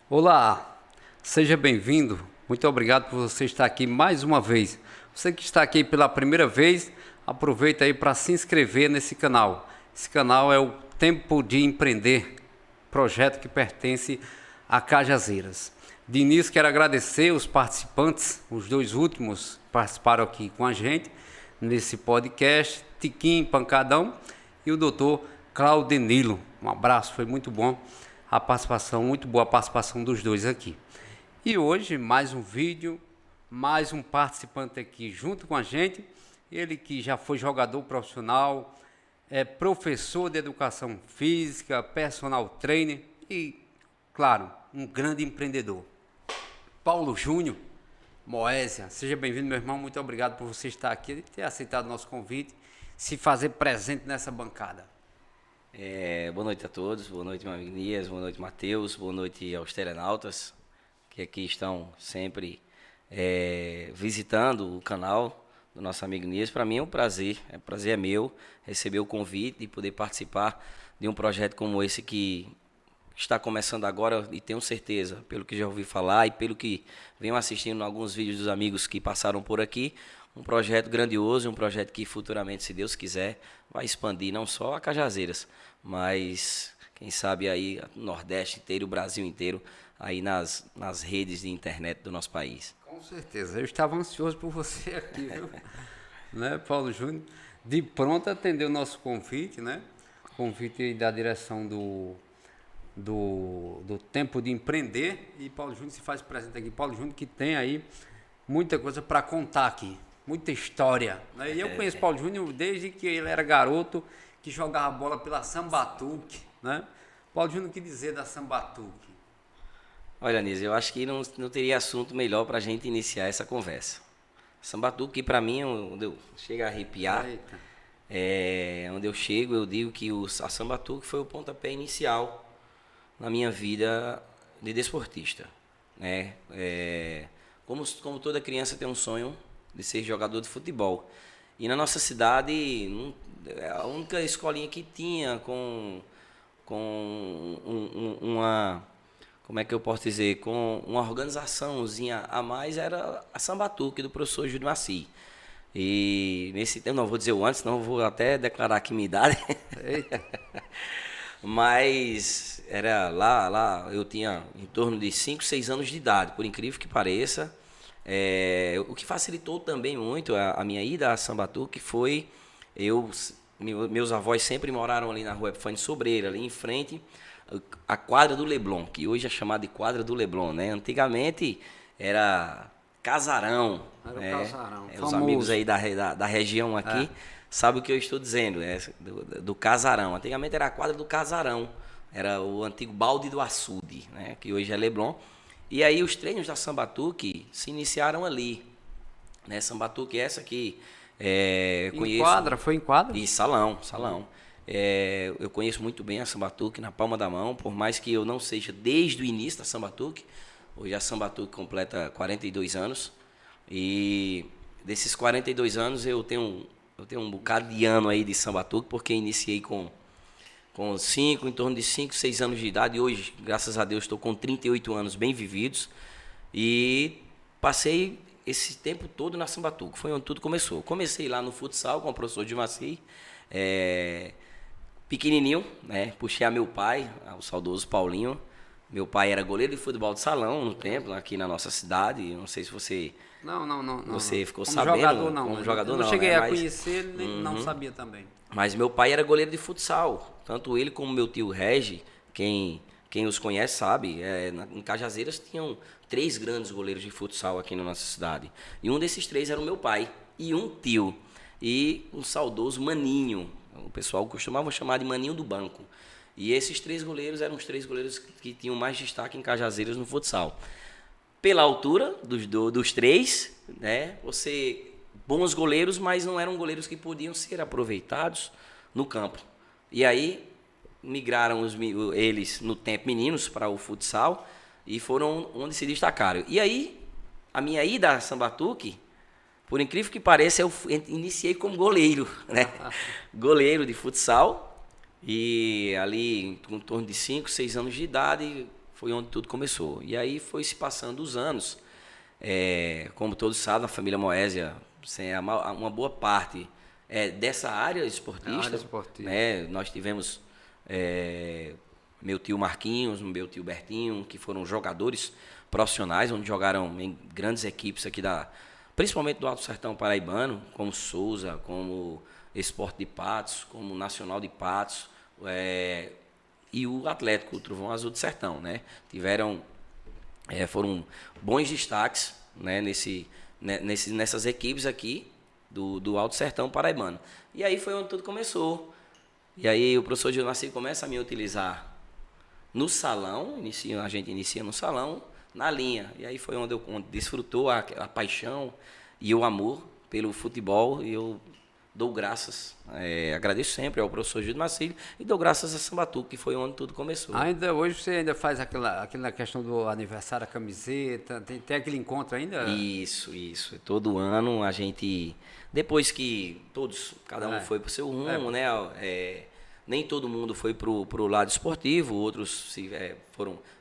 Olá, seja bem-vindo. Muito obrigado por você estar aqui mais uma vez. Você que está aqui pela primeira vez, aproveita aí para se inscrever nesse canal. Esse canal é o Tempo de Empreender, projeto que pertence a Cajazeiras. De início, quero agradecer os participantes, os dois últimos participaram aqui com a gente nesse podcast, Tiquinho Pancadão e o doutor Claudenilo. Um abraço, foi muito bom a participação, muito boa a participação dos dois aqui. E hoje, mais um vídeo, mais um participante aqui junto com a gente, ele que já foi jogador profissional, é professor de educação física, personal trainer e, claro, um grande empreendedor. Paulo Júnior Moésia, seja bem-vindo, meu irmão, muito obrigado por você estar aqui e ter aceitado o nosso convite, se fazer presente nessa bancada. Boa noite a todos, boa noite, meu amigo Nias, boa noite, Matheus, boa noite aos telenautas que aqui estão sempre visitando o canal do nosso amigo Nias. Para mim é um prazer é meu receber o convite e poder participar de um projeto como esse que está começando agora e tenho certeza, pelo que já ouvi falar e pelo que venho assistindo alguns vídeos dos amigos que passaram por aqui, um projeto grandioso, um projeto que futuramente, se Deus quiser, vai expandir não só a Cajazeiras, mas quem sabe aí o Nordeste inteiro, o Brasil inteiro, aí nas redes de internet do nosso país. Com certeza, eu estava ansioso por você aqui, viu? Né, Paulo Júnior, de pronto atendeu o nosso convite, né? Convite da direção do Tempo de Empreender, e Paulo Júnior se faz presente aqui. Paulo Júnior que tem aí muita coisa para contar aqui, muita história, né? E eu conheço Paulo Júnior desde que ele era garoto, que jogava bola pela Sambatuque, né? Paulo Júnior, o que dizer da Sambatuque? Olha, Nise, eu acho que não teria assunto melhor para a gente iniciar essa conversa. Sambatuque, para mim, onde eu chego a arrepiar, onde eu chego, eu digo que a Sambatuque foi o pontapé inicial na minha vida de desportista, né? Como toda criança tem um sonho de ser jogador de futebol. E na nossa cidade, a única escolinha que tinha com uma, como é que eu posso dizer, com uma organizaçãozinha a mais era a Sambatuque do professor Júlio Maci. E nesse tempo, não vou dizer o antes, senão eu vou até declarar aqui minha idade. Eita. Mas era lá eu tinha em torno de 5, 6 anos de idade, por incrível que pareça. O que facilitou também muito a minha ida a Sambatuque foi meus avós sempre moraram ali na rua Epifânio Sobreira, ali em frente à quadra do Leblon, que hoje é chamada de quadra do Leblon, né? Antigamente era casarão. Era né? o casarão, Os amigos aí da região aqui sabem o que eu estou dizendo, do casarão. Antigamente era a quadra do casarão, era o antigo balde do açude, né? Que hoje é Leblon. E aí os treinos da Sambatuque se iniciaram ali, né? Sambatuque essa que conheço... Quadra? Foi em quadra? E salão. Eu conheço muito bem a Sambatuque na palma da mão, por mais que eu não seja desde o início da Sambatuque. Hoje a Sambatuque completa 42 anos. E desses 42 anos eu tenho um bocado de ano aí de Sambatuque, porque iniciei com em torno de 5, 6 anos de idade. E hoje, graças a Deus, estou com 38 anos bem vividos. E passei esse tempo todo na Sambatuque. Foi onde tudo começou. Comecei lá no futsal com o professor Dimaci, pequenininho, né? Puxei a meu pai, o saudoso Paulinho. Meu pai era goleiro de futebol de salão no tempo, aqui na nossa cidade. Não sei se você... Não. Você ficou como sabendo? Jogador, não. Como jogador, eu não. Não cheguei né? a conhecer, não sabia também. Mas meu pai era goleiro de futsal. Tanto ele como meu tio Regi, quem os conhece sabe, em Cajazeiras tinham 3 grandes goleiros de futsal aqui na nossa cidade. E um desses 3 era o meu pai e um tio. E um saudoso Maninho. O pessoal costumava chamar de Maninho do Banco. E esses 3 goleiros eram os 3 goleiros que tinham mais destaque em Cajazeiras no futsal. Pela altura dos 3, né? Bons goleiros, mas não eram goleiros que podiam ser aproveitados no campo. E aí migraram eles no tempo meninos para o futsal e foram onde se destacaram. E aí a minha ida a Sambatuque Por incrível que pareça, eu iniciei como goleiro, né? Goleiro de futsal. E ali, com em torno de 5, 6 anos de idade, foi onde tudo começou. E aí foi se passando os anos. Como todos sabem, a família Moésia, uma boa parte dessa área esportista. Né? Nós tivemos meu tio Marquinhos, meu tio Bertinho, que foram jogadores profissionais, onde jogaram em grandes equipes aqui principalmente do Alto Sertão Paraibano, como Souza, como Sport de Patos, como Nacional de Patos, e o Atlético, o Trovão Azul do Sertão, né? Foram bons destaques, né, nessas equipes aqui do Alto Sertão Paraibano. E aí foi onde tudo começou. E aí o professor Gil Nascimento começa a me utilizar no salão, a gente inicia no salão, na linha. E aí foi onde desfrutou a paixão e o amor pelo futebol. E eu dou graças, agradeço sempre ao professor Gil Marcílio e dou graças a Sambatuque, que foi onde tudo começou. Ainda hoje você ainda faz aquela questão do aniversário, a camiseta, tem aquele encontro ainda? Isso. Todo ano a gente, depois que cada um foi para o seu rumo, né? Nem todo mundo foi para o lado esportivo, outros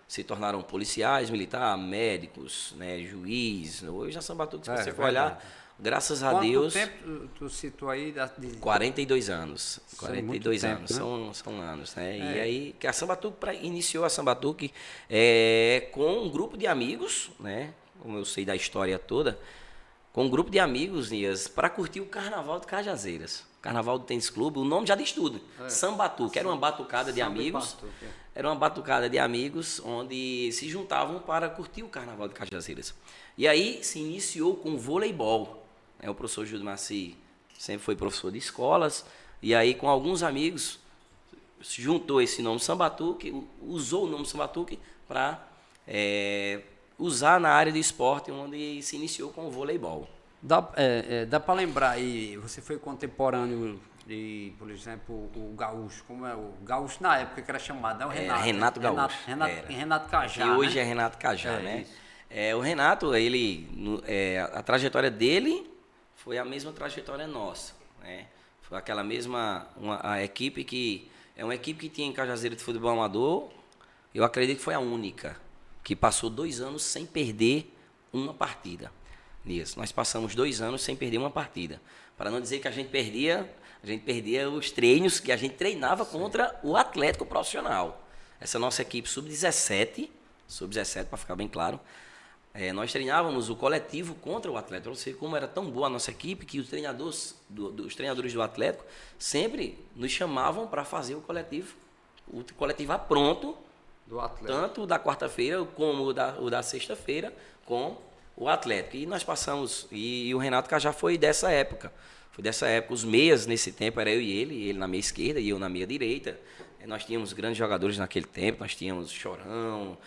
se tornaram policiais, militares, médicos, né, juiz. Hoje a Sambatuque, se você for olhar, graças a Deus. Quanto tempo tu citou aí? 42 anos. Isso 42 tempo, anos, né? são anos, né? E aí que a Sambatuque iniciou a Sambatuque com um grupo de amigos, né? Como eu sei da história toda, com um grupo de amigos, Nias, para curtir o Carnaval de Cajazeiras. Carnaval do Tênis Clube, o nome já diz tudo. Sambatuque, era uma batucada de amigos. Era uma batucada de amigos onde se juntavam para curtir o Carnaval de Cajazeiras. E aí se iniciou com voleibol. O professor Júlio Maci sempre foi professor de escolas. E aí com alguns amigos se juntou esse nome Sambatuque, usou o nome Sambatuque para usar na área de esporte, onde se iniciou com o voleibol. Dá para lembrar aí, você foi contemporâneo de, por exemplo, o Gaúcho, como é o Gaúcho na época que era chamado, o Renato. Renato Gaúcho. Renato Cajá, que hoje é Renato Cajá, né? O Renato, a trajetória dele foi a mesma trajetória nossa, né? Foi aquela mesma, a equipe que, uma equipe que tinha em Cajazeira de futebol amador, eu acredito que foi a única, que passou 2 anos sem perder uma partida. Nisso. Nós passamos 2 anos sem perder uma partida. Para não dizer que a gente perdia os treinos que a gente treinava contra o Atlético profissional. Essa nossa equipe sub-17, para ficar bem claro, nós treinávamos o coletivo contra o Atlético. Para você ver como era tão boa a nossa equipe que os treinadores do Atlético sempre nos chamavam para fazer o coletivo pronto, do Atlético, tanto da quarta-feira como o da sexta-feira, com o Atlético. E nós passamos, e o Renato Cajá foi dessa época. Os meias nesse tempo era eu e ele na minha esquerda e eu na minha direita. Nós tínhamos grandes jogadores naquele tempo, nós tínhamos Chorão,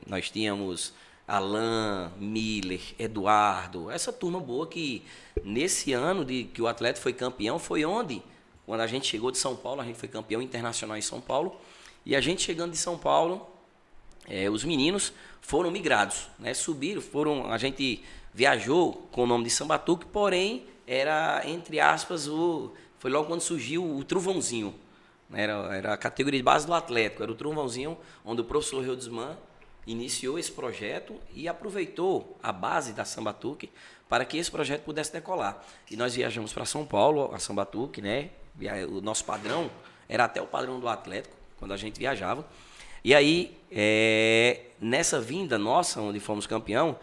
nós tínhamos Alain, Miller, Eduardo, essa turma boa que nesse ano que o Atlético foi campeão, foi quando a gente chegou de São Paulo, a gente foi campeão internacional em São Paulo, e a gente chegando de São Paulo, os meninos foram migrados, né? A gente viajou com o nome de Sambatuque, porém era, entre aspas, foi logo quando surgiu o Trovãozinho, né? Era a categoria de base do Atlético, era o Trovãozinho, onde o professor Reudesman iniciou esse projeto e aproveitou a base da Sambatuque para que esse projeto pudesse decolar. E nós viajamos para São Paulo, a Sambatuque, né? O nosso padrão era até o padrão do Atlético, quando a gente viajava. E aí, nessa vinda nossa, onde fomos campeão,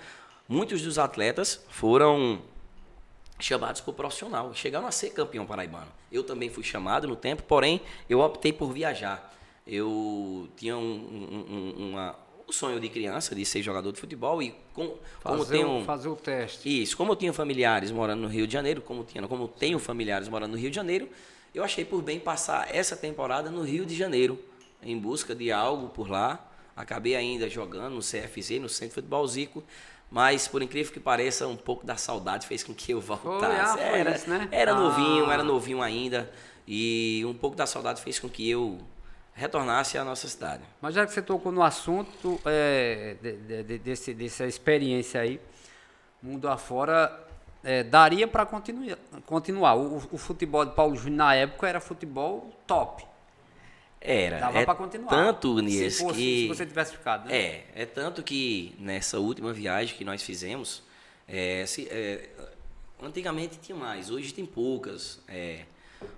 muitos dos atletas foram chamados para o profissional, chegaram a ser campeão paraibano. Eu também fui chamado no tempo, porém, eu optei por viajar. Eu tinha o sonho de criança de ser jogador de futebol e fazer o teste. Isso, como eu tinha familiares morando no Rio de Janeiro, como tenho familiares morando no Rio de Janeiro, eu achei por bem passar essa temporada no Rio de Janeiro, em busca de algo por lá. Acabei ainda jogando no CFZ, no Centro Futebol Zico, mas por incrível que pareça, um pouco da saudade fez com que eu voltasse. Foi isso, né? Era novinho ainda, e um pouco da saudade fez com que eu retornasse à nossa cidade. Mas já que você tocou no assunto dessa experiência aí, mundo afora, daria para continuar. O futebol de Paulo Júnior na época era futebol top. Dava para continuar. Tanto, Nias, se você tivesse ficado, né? É tanto que nessa última viagem que nós fizemos, antigamente tinha mais, hoje tem poucas.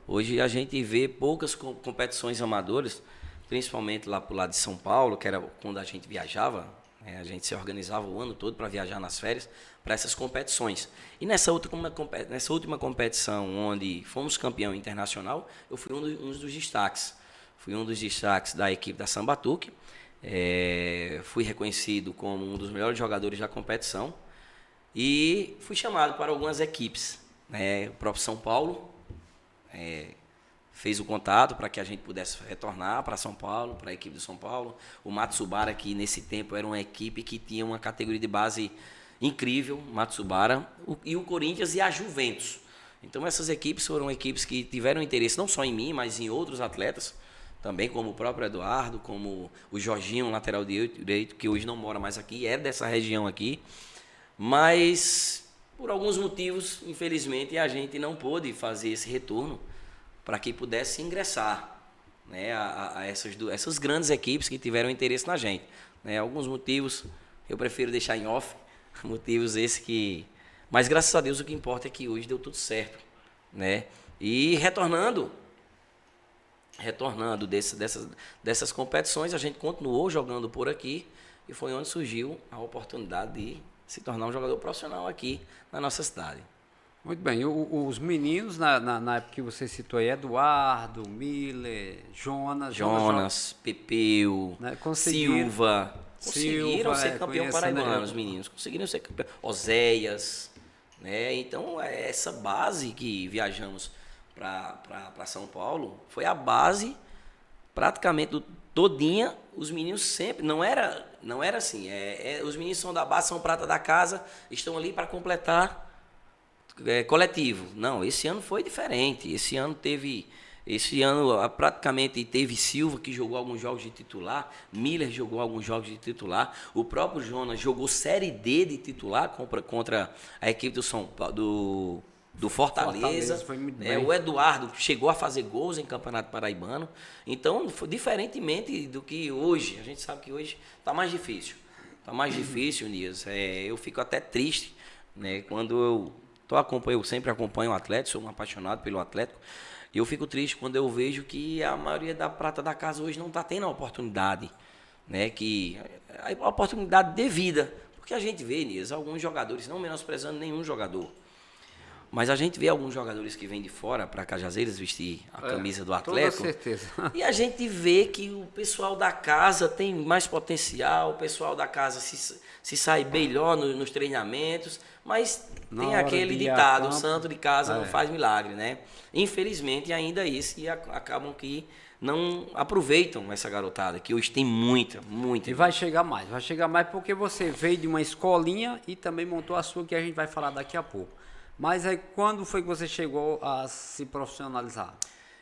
Hoje a gente vê poucas competições amadoras, principalmente lá pro lado de São Paulo, que era quando a gente viajava, a gente se organizava o ano todo para viajar nas férias para essas competições. E nessa última competição, onde fomos campeão internacional, eu fui um dos destaques. Fui um dos destaques da equipe da Sambatuque. Fui reconhecido como um dos melhores jogadores da competição. E fui chamado para algumas equipes. O próprio São Paulo fez o contato para que a gente pudesse retornar para São Paulo, para a equipe do São Paulo. O Matsubara, que nesse tempo era uma equipe que tinha uma categoria de base incrível, Matsubara, e o Corinthians e a Juventus. Então essas equipes foram equipes que tiveram interesse não só em mim, mas em outros atletas, também como o próprio Eduardo, como o Jorginho, lateral direito, que hoje não mora mais aqui, é dessa região aqui. Mas, por alguns motivos, infelizmente, a gente não pôde fazer esse retorno para que pudesse ingressar, a essas grandes equipes que tiveram interesse na gente. Alguns motivos eu prefiro deixar em off, motivos esses que... Mas, graças a Deus, o que importa é que hoje deu tudo certo. E retornando dessas competições, a gente continuou jogando por aqui e foi onde surgiu a oportunidade de se tornar um jogador profissional aqui na nossa cidade. Muito bem. Os meninos, na época que você citou aí, Eduardo, Miller, Jonas, Pepeu, né? Silva, conseguiram ser campeão paraibano, os meninos. Conseguiram ser campeão. Oséias, Então, essa base que viajamos para São Paulo foi a base praticamente todinha. Os meninos sempre, não era assim, os meninos são da base, são prata da casa, estão ali para completar coletivo. Não, esse ano foi diferente. Esse ano praticamente teve Silva, que jogou alguns jogos de titular, Miller jogou alguns jogos de titular, o próprio Jonas jogou Série D de titular contra a equipe do Fortaleza. Foi muito bem. O Eduardo chegou a fazer gols em Campeonato Paraibano. Então, diferentemente do que hoje, a gente sabe que hoje está mais difícil. Está mais difícil, Nias. Eu fico até triste, quando eu sempre acompanho o Atlético, sou um apaixonado pelo Atlético. E eu fico triste quando eu vejo que a maioria da prata da casa hoje não está tendo a oportunidade, a oportunidade devida. Porque a gente vê, Nias, alguns jogadores, não menosprezando nenhum jogador, mas a gente vê alguns jogadores que vêm de fora para Cajazeiras vestir a camisa do Atlético. Com certeza. E a gente vê que o pessoal da casa tem mais potencial, o pessoal da casa se sai melhor nos treinamentos, mas tem aquele ditado, o santo de casa não faz milagre, Infelizmente, ainda isso, e acabam que não aproveitam essa garotada, que hoje tem muita. E vai chegar mais porque você veio de uma escolinha e também montou a sua, que a gente vai falar daqui a pouco. Mas aí, quando foi que você chegou a se profissionalizar?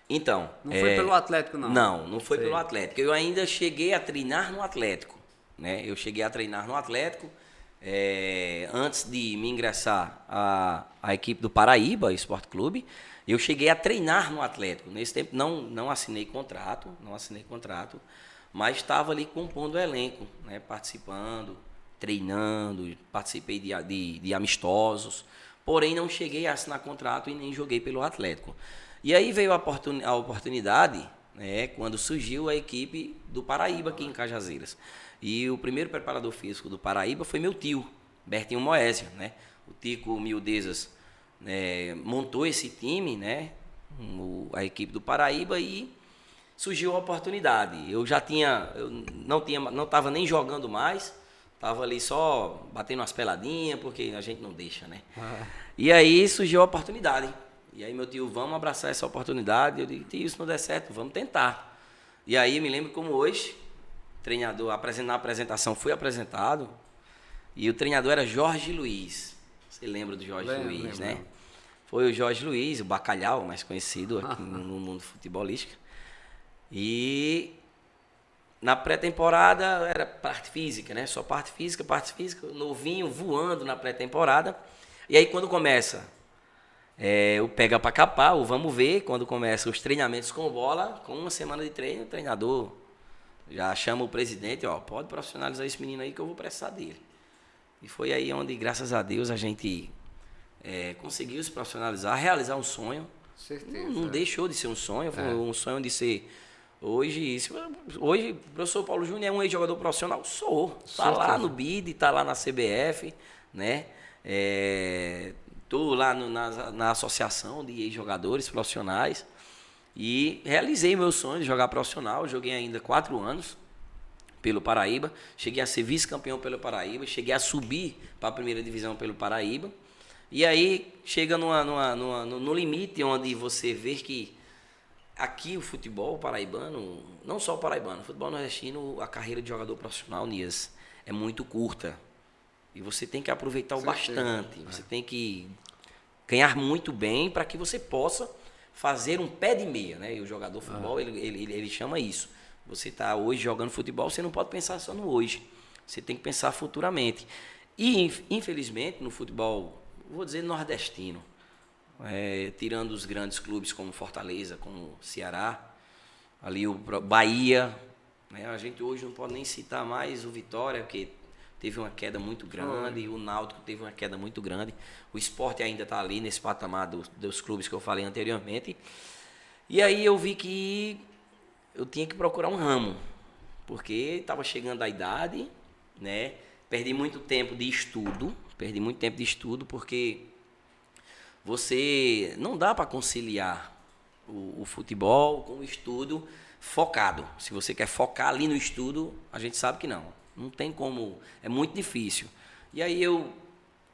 Então... Não foi pelo Atlético, não? Não foi pelo Atlético. Eu ainda cheguei a treinar no Atlético, Eu cheguei a treinar no Atlético, antes de me ingressar à equipe do Paraíba Esporte Clube. Eu cheguei a treinar no Atlético. Nesse tempo, não assinei contrato, mas estava ali compondo o elenco, participando, treinando, participei de amistosos. Porém, não cheguei a assinar contrato e nem joguei pelo Atlético. E aí veio a oportunidade, quando surgiu a equipe do Paraíba aqui em Cajazeiras. E o primeiro preparador físico do Paraíba foi meu tio, Bertinho Moésio. O Tico Mildezas montou esse time, a equipe do Paraíba, e surgiu a oportunidade. Eu não estava nem jogando mais, estava ali só batendo umas peladinhas, porque a gente não deixa, E aí surgiu a oportunidade. E aí meu tio, vamos abraçar essa oportunidade. Eu digo, tio, isso não der certo, vamos tentar. E aí me lembro como hoje, treinador, na apresentação fui apresentado, e o treinador era Jorge Luiz. Você lembra do Jorge Luiz, Foi o Jorge Luiz, o Bacalhau, mais conhecido aqui no mundo futebolístico. E na pré-temporada era parte física, só parte física, novinho, voando na pré-temporada. E aí quando começa o pega pra capar, o vamos ver, quando começa os treinamentos com bola, com uma semana de treino, o treinador já chama o presidente, ó, pode profissionalizar esse menino aí que eu vou precisar dele. E foi aí onde, graças a Deus, a gente conseguiu se profissionalizar, realizar um sonho. Certeza. Não deixou de ser um sonho, foi um sonho de ser... Hoje, o professor Paulo Júnior é um ex-jogador profissional? Sou. Tá lá no BID, tá lá na CBF, né? Tô lá na associação de ex-jogadores profissionais e realizei meu sonho de jogar profissional. Joguei ainda 4 anos pelo Paraíba, cheguei a ser vice-campeão pelo Paraíba, cheguei a subir para a primeira divisão pelo Paraíba. E aí chega no limite onde você vê que aqui o futebol paraibano, não só o paraibano, o futebol nordestino, a carreira de jogador profissional, Nias, é muito curta. E você tem que aproveitar o bastante. Você tem que ganhar muito bem para que você possa fazer um pé de meia, né? E o jogador de futebol, ele chama isso. Você está hoje jogando futebol, você não pode pensar só no hoje. Você tem que pensar futuramente. E, infelizmente, no futebol, vou dizer nordestino, tirando os grandes clubes como Fortaleza, como Ceará, ali o Bahia, né? A gente hoje não pode nem citar mais o Vitória, porque teve uma queda muito grande, o Náutico teve uma queda muito grande, o Sport ainda está ali nesse patamar dos clubes que eu falei anteriormente. E aí eu vi que eu tinha que procurar um ramo, porque estava chegando a idade, né? Perdi muito tempo de estudo, porque você não dá para conciliar o futebol com o estudo focado. Se você quer focar ali no estudo, a gente sabe que não tem como, é muito difícil. E aí eu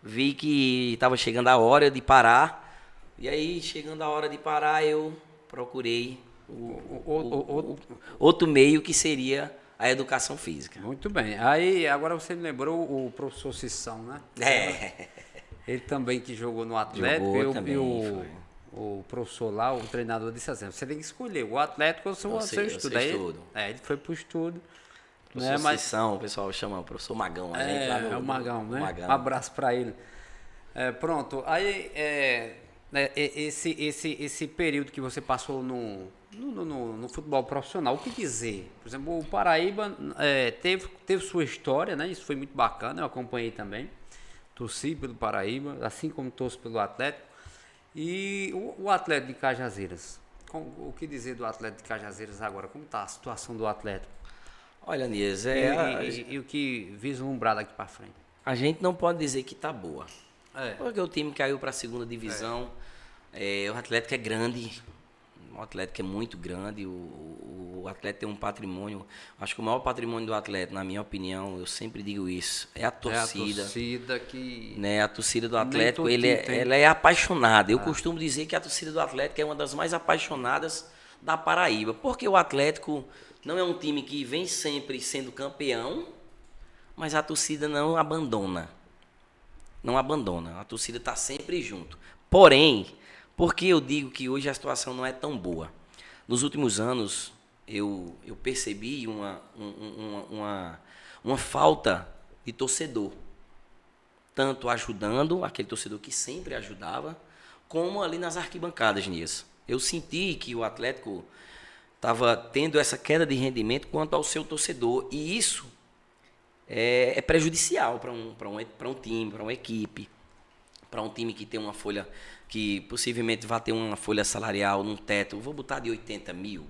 vi que estava chegando a hora de parar, e aí chegando a hora de parar eu procurei outro meio, que seria a educação física. Muito bem. Aí agora você me lembrou o professor Cissão, né? Ele também que jogou no Atlético, o professor lá, o treinador disse assim, você tem que escolher o Atlético ou o seu estudo. Aí ele foi pro estudo. Professor Cissão, o pessoal chama o professor Magão. É o Magão, né? Magão. Um abraço para ele. Pronto, aí esse período que você passou no futebol profissional, o que dizer? Por exemplo, o Paraíba teve sua história, né? Isso foi muito bacana, eu acompanhei também. Torci pelo Paraíba, assim como torço pelo Atlético. E o Atlético de Cajazeiras, o que dizer do Atlético de Cajazeiras agora? Como está a situação do Atlético? Olha, Nias, e o que vislumbrar daqui para frente? A gente não pode dizer que está boa. Porque o time caiu para a segunda divisão. O Atlético é grande. O Atlético é muito grande. O Atlético tem um patrimônio. Acho que o maior patrimônio do Atlético, na minha opinião, eu sempre digo isso, é a torcida. É a torcida que... Né? A torcida do Atlético, ela é apaixonada. Eu costumo dizer que a torcida do Atlético é uma das mais apaixonadas da Paraíba. Porque o Atlético não é um time que vem sempre sendo campeão, mas a torcida não abandona. Não abandona. A torcida está sempre junto. Porém, por que eu digo que hoje a situação não é tão boa? Nos últimos anos, eu percebi uma falta de torcedor. Tanto ajudando, aquele torcedor que sempre ajudava, como ali nas arquibancadas, Nias. Eu senti que o Atlético estava tendo essa queda de rendimento quanto ao seu torcedor. E isso é prejudicial para um time, para uma equipe, para um time que tem uma folha, que possivelmente vai ter uma folha salarial num teto, vou botar de 80 mil,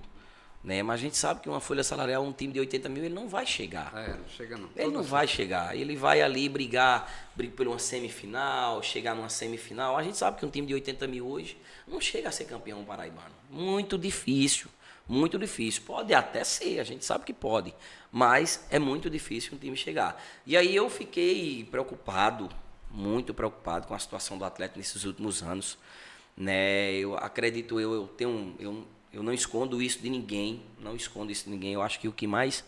né? Mas a gente sabe que uma folha salarial, um time de 80 mil, ele não vai chegar. Não chega não. Ele não vai chegar. Ele vai ali brigar por uma semifinal, chegar numa semifinal. A gente sabe que um time de 80 mil hoje não chega a ser campeão paraibano. Muito difícil. Muito difícil. Pode até ser, a gente sabe que pode. Mas é muito difícil um time chegar. E aí eu fiquei preocupado, muito preocupado com a situação do Atlético nesses últimos anos. Né? Eu acredito, eu não escondo isso de ninguém. Não escondo isso de ninguém. Eu acho que o que mais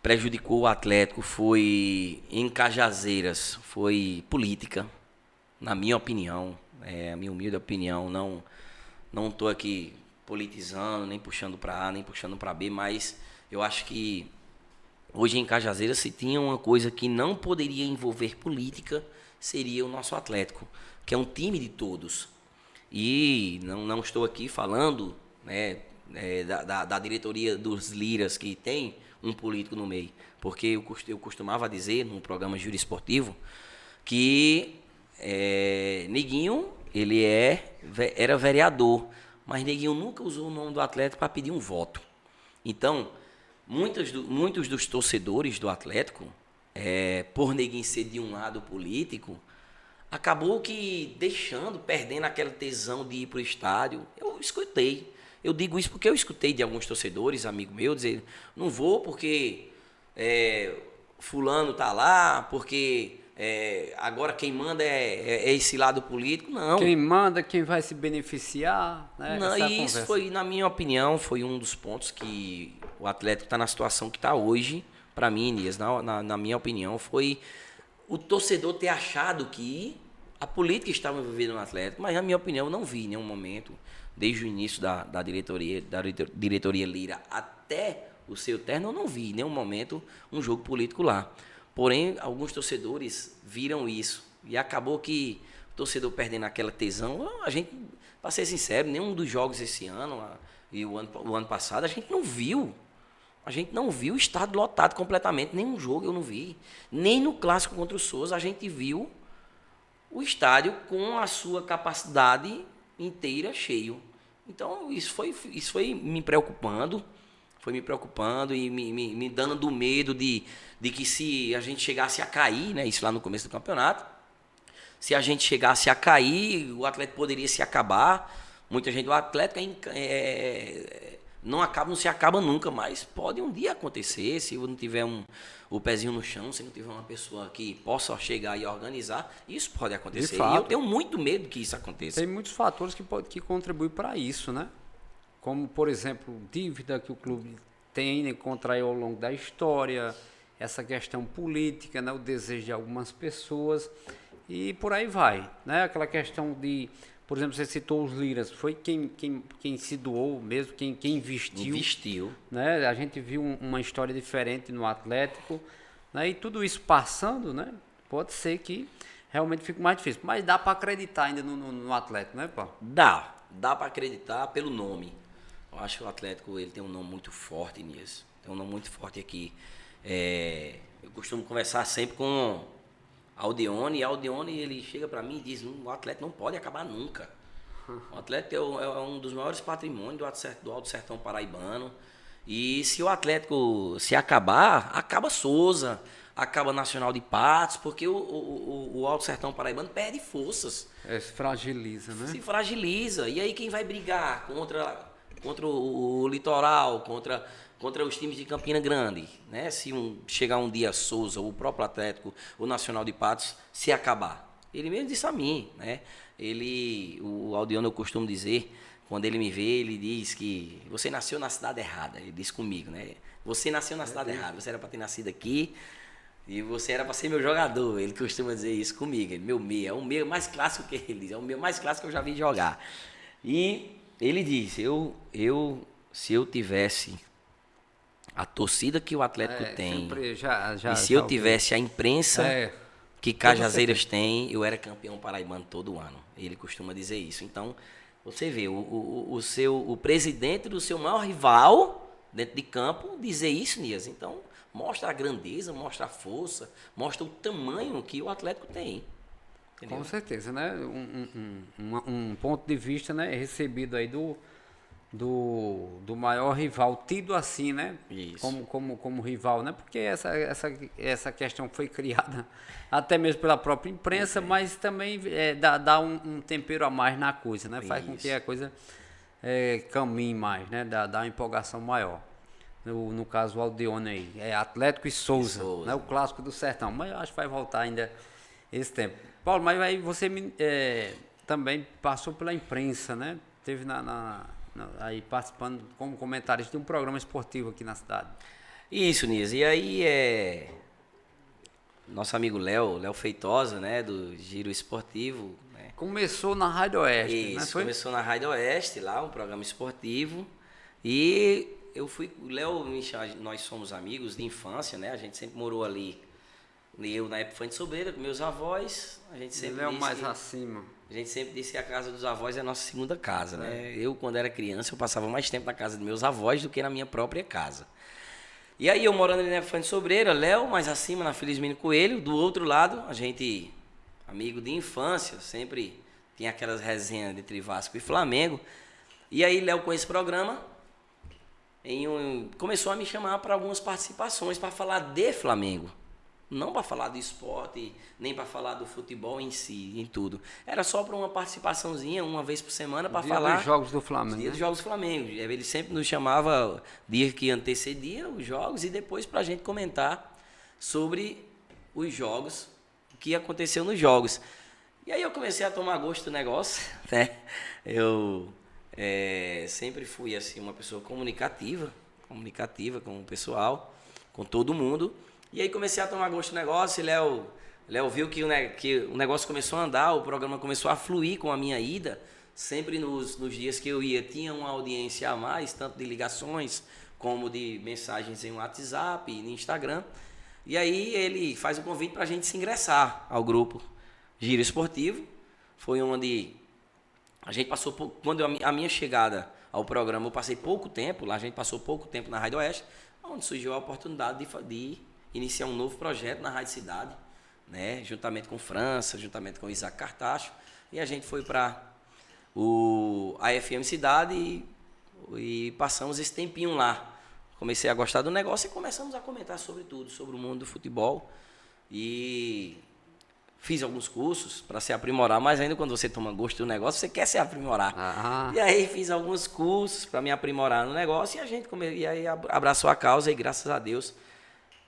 prejudicou o Atlético foi, em Cajazeiras, foi política. Na minha opinião, a minha humilde opinião, não estou aqui politizando, nem puxando para A, nem puxando para B, mas eu acho que hoje em Cajazeiras se tinha uma coisa que não poderia envolver política, seria o nosso Atlético, que é um time de todos. E não estou aqui falando, né, da diretoria dos Liras, que tem um político no meio, porque eu costumava dizer num programa Júri Esportivo que Neguinho, ele era vereador, mas Neguinho nunca usou o nome do Atlético para pedir um voto. Então, muitos dos torcedores do Atlético, por Neguinho ser de um lado político, acabou que perdendo aquela tesão de ir para o estádio. Eu digo isso porque eu escutei de alguns torcedores, amigo meu, dizer, não vou porque fulano tá lá, porque agora quem manda é esse lado político. Não. Quem manda, quem vai se beneficiar, né? Não, e isso foi, na minha opinião, foi um dos pontos que o Atlético está na situação que está hoje. Para mim, Elias, na minha opinião, foi o torcedor ter achado que a política estava envolvida no Atlético, mas na minha opinião eu não vi em nenhum momento, desde o início da diretoria Lira até o seu término, eu não vi em nenhum momento um jogo político lá. Porém, alguns torcedores viram isso e acabou que o torcedor perdendo aquela tesão, a gente, para ser sincero, nenhum dos jogos esse ano e o ano passado, a gente não viu. A gente não viu o estádio lotado completamente, nenhum jogo eu não vi. Nem no clássico contra o Souza a gente viu o estádio com a sua capacidade inteira cheio. Então isso foi me preocupando, e me dando medo de que se a gente chegasse a cair, né, isso lá no começo do campeonato, se a gente chegasse a cair, o Atlético poderia se acabar. Muita gente, o Atlético não se acaba nunca, mas pode um dia acontecer, se não tiver o pezinho no chão, se não tiver uma pessoa que possa chegar e organizar, isso pode acontecer. E eu tenho muito medo que isso aconteça. Tem muitos fatores que contribuem para isso, né? Como, por exemplo, dívida que o clube tem em contrair ao longo da história, essa questão política, né? O desejo de algumas pessoas e por aí vai, né? Aquela questão de... Por exemplo, você citou os Liras, foi quem se doou mesmo, quem investiu. Né? A gente viu uma história diferente no Atlético, né? E tudo isso passando, né? Pode ser que realmente fique mais difícil. Mas dá para acreditar ainda no Atlético, né, Paulo? Dá para acreditar pelo nome. Eu acho que o Atlético ele tem um nome muito forte nisso. Tem um nome muito forte aqui. Eu costumo conversar sempre com Aldeone, e Aldeone ele chega para mim e diz, o Atlético não pode acabar nunca. O Atlético é um dos maiores patrimônios do Alto Sertão Paraibano. E se o Atlético se acabar, acaba Souza, acaba Nacional de Patos, porque o Alto Sertão Paraibano perde forças. Se fragiliza, né? Se fragiliza. E aí quem vai brigar contra o Litoral, contra os times de Campina Grande, né? Se chegar um dia Souza, o próprio Atlético, o Nacional de Patos, se acabar. Ele mesmo disse a mim, né? O Aldeano, eu costumo dizer, quando ele me vê, ele diz que você nasceu na cidade errada. Ele disse comigo, né? Você nasceu na cidade errada, você era para ter nascido aqui e você era para ser meu jogador. Ele costuma dizer isso comigo, meu meia, é o meio mais clássico que ele diz, é o meio mais clássico que eu já vi jogar. E ele disse, se eu tivesse a torcida que o Atlético tem, e se eu tivesse a imprensa que Cajazeiras tem, eu era campeão paraibano todo ano. Ele costuma dizer isso. Então, você vê, o presidente do seu maior rival dentro de campo dizer isso, Nias. Então, mostra a grandeza, mostra a força, mostra o tamanho que o Atlético tem. Entendeu? Com certeza, né? Um ponto de vista, né, recebido aí do maior rival, tido assim, né? Isso. Como rival, né? Porque essa questão foi criada até mesmo pela própria imprensa, mas também dá um tempero a mais na coisa, né? Faz com que a coisa caminhe mais, né? Dá uma empolgação maior. No caso, o Aldeone aí, Atlético e Souza, né? O clássico do Sertão. Mas eu acho que vai voltar ainda esse tempo. Paulo, mas aí você também passou pela imprensa, né? Teve aí participando como comentarista de um programa esportivo aqui na cidade. Isso, Nis. E aí nosso amigo Léo Feitosa, né, do Giro Esportivo. Né? Começou na Rádio Oeste, Isso, né? Foi? Começou na Rádio Oeste, lá, um programa esportivo. E o Léo, nós somos amigos de infância, né? A gente sempre morou ali Eu, na época, fui de Sobreira, com meus avós, a gente sempre Ele é o disse mais que, acima. a gente sempre disse que a casa dos avós é a nossa segunda casa, né? Eu, quando era criança, eu passava mais tempo na casa dos meus avós do que na minha própria casa. E aí, eu morando ali na Época de Sobreira, Léo, mais acima, na Felizmino Coelho, do outro lado, a gente, amigo de infância, sempre tinha aquelas resenhas entre Vasco e Flamengo. E aí, Léo, com esse programa, começou a me chamar para algumas participações para falar de Flamengo. Não para falar do esporte, nem para falar do futebol em si, em tudo. Era só para uma participaçãozinha, uma vez por semana, para falar dos jogos do Flamengo. dia dos jogos do Flamengo. Ele sempre nos chamava dia que antecedia os jogos e depois para a gente comentar sobre os jogos, o que aconteceu nos jogos. E aí eu comecei a tomar gosto do negócio, né? Eu sempre fui assim uma pessoa comunicativa com o pessoal, com todo mundo. E aí comecei a tomar gosto do negócio e Léo viu que o negócio começou a andar, o programa começou a fluir com a minha ida. Sempre nos dias que eu ia, tinha uma audiência a mais, tanto de ligações como de mensagens em WhatsApp e no Instagram. E aí ele faz o convite para a gente se ingressar ao grupo Giro Esportivo. Foi onde a gente passou, quando a minha chegada ao programa, eu passei pouco tempo, lá a gente passou pouco tempo na Rádio Oeste, onde surgiu a oportunidade de iniciar um novo projeto na Rádio Cidade, né? Juntamente com França, juntamente com Isaac Cartacho, e a gente foi para a FM Cidade e passamos esse tempinho lá. Comecei a gostar do negócio e começamos a comentar sobre tudo, sobre o mundo do futebol, e fiz alguns cursos para se aprimorar, mas ainda quando você toma gosto do negócio, você quer se aprimorar. E aí fiz alguns cursos para me aprimorar no negócio e aí abraçou a causa e graças a Deus,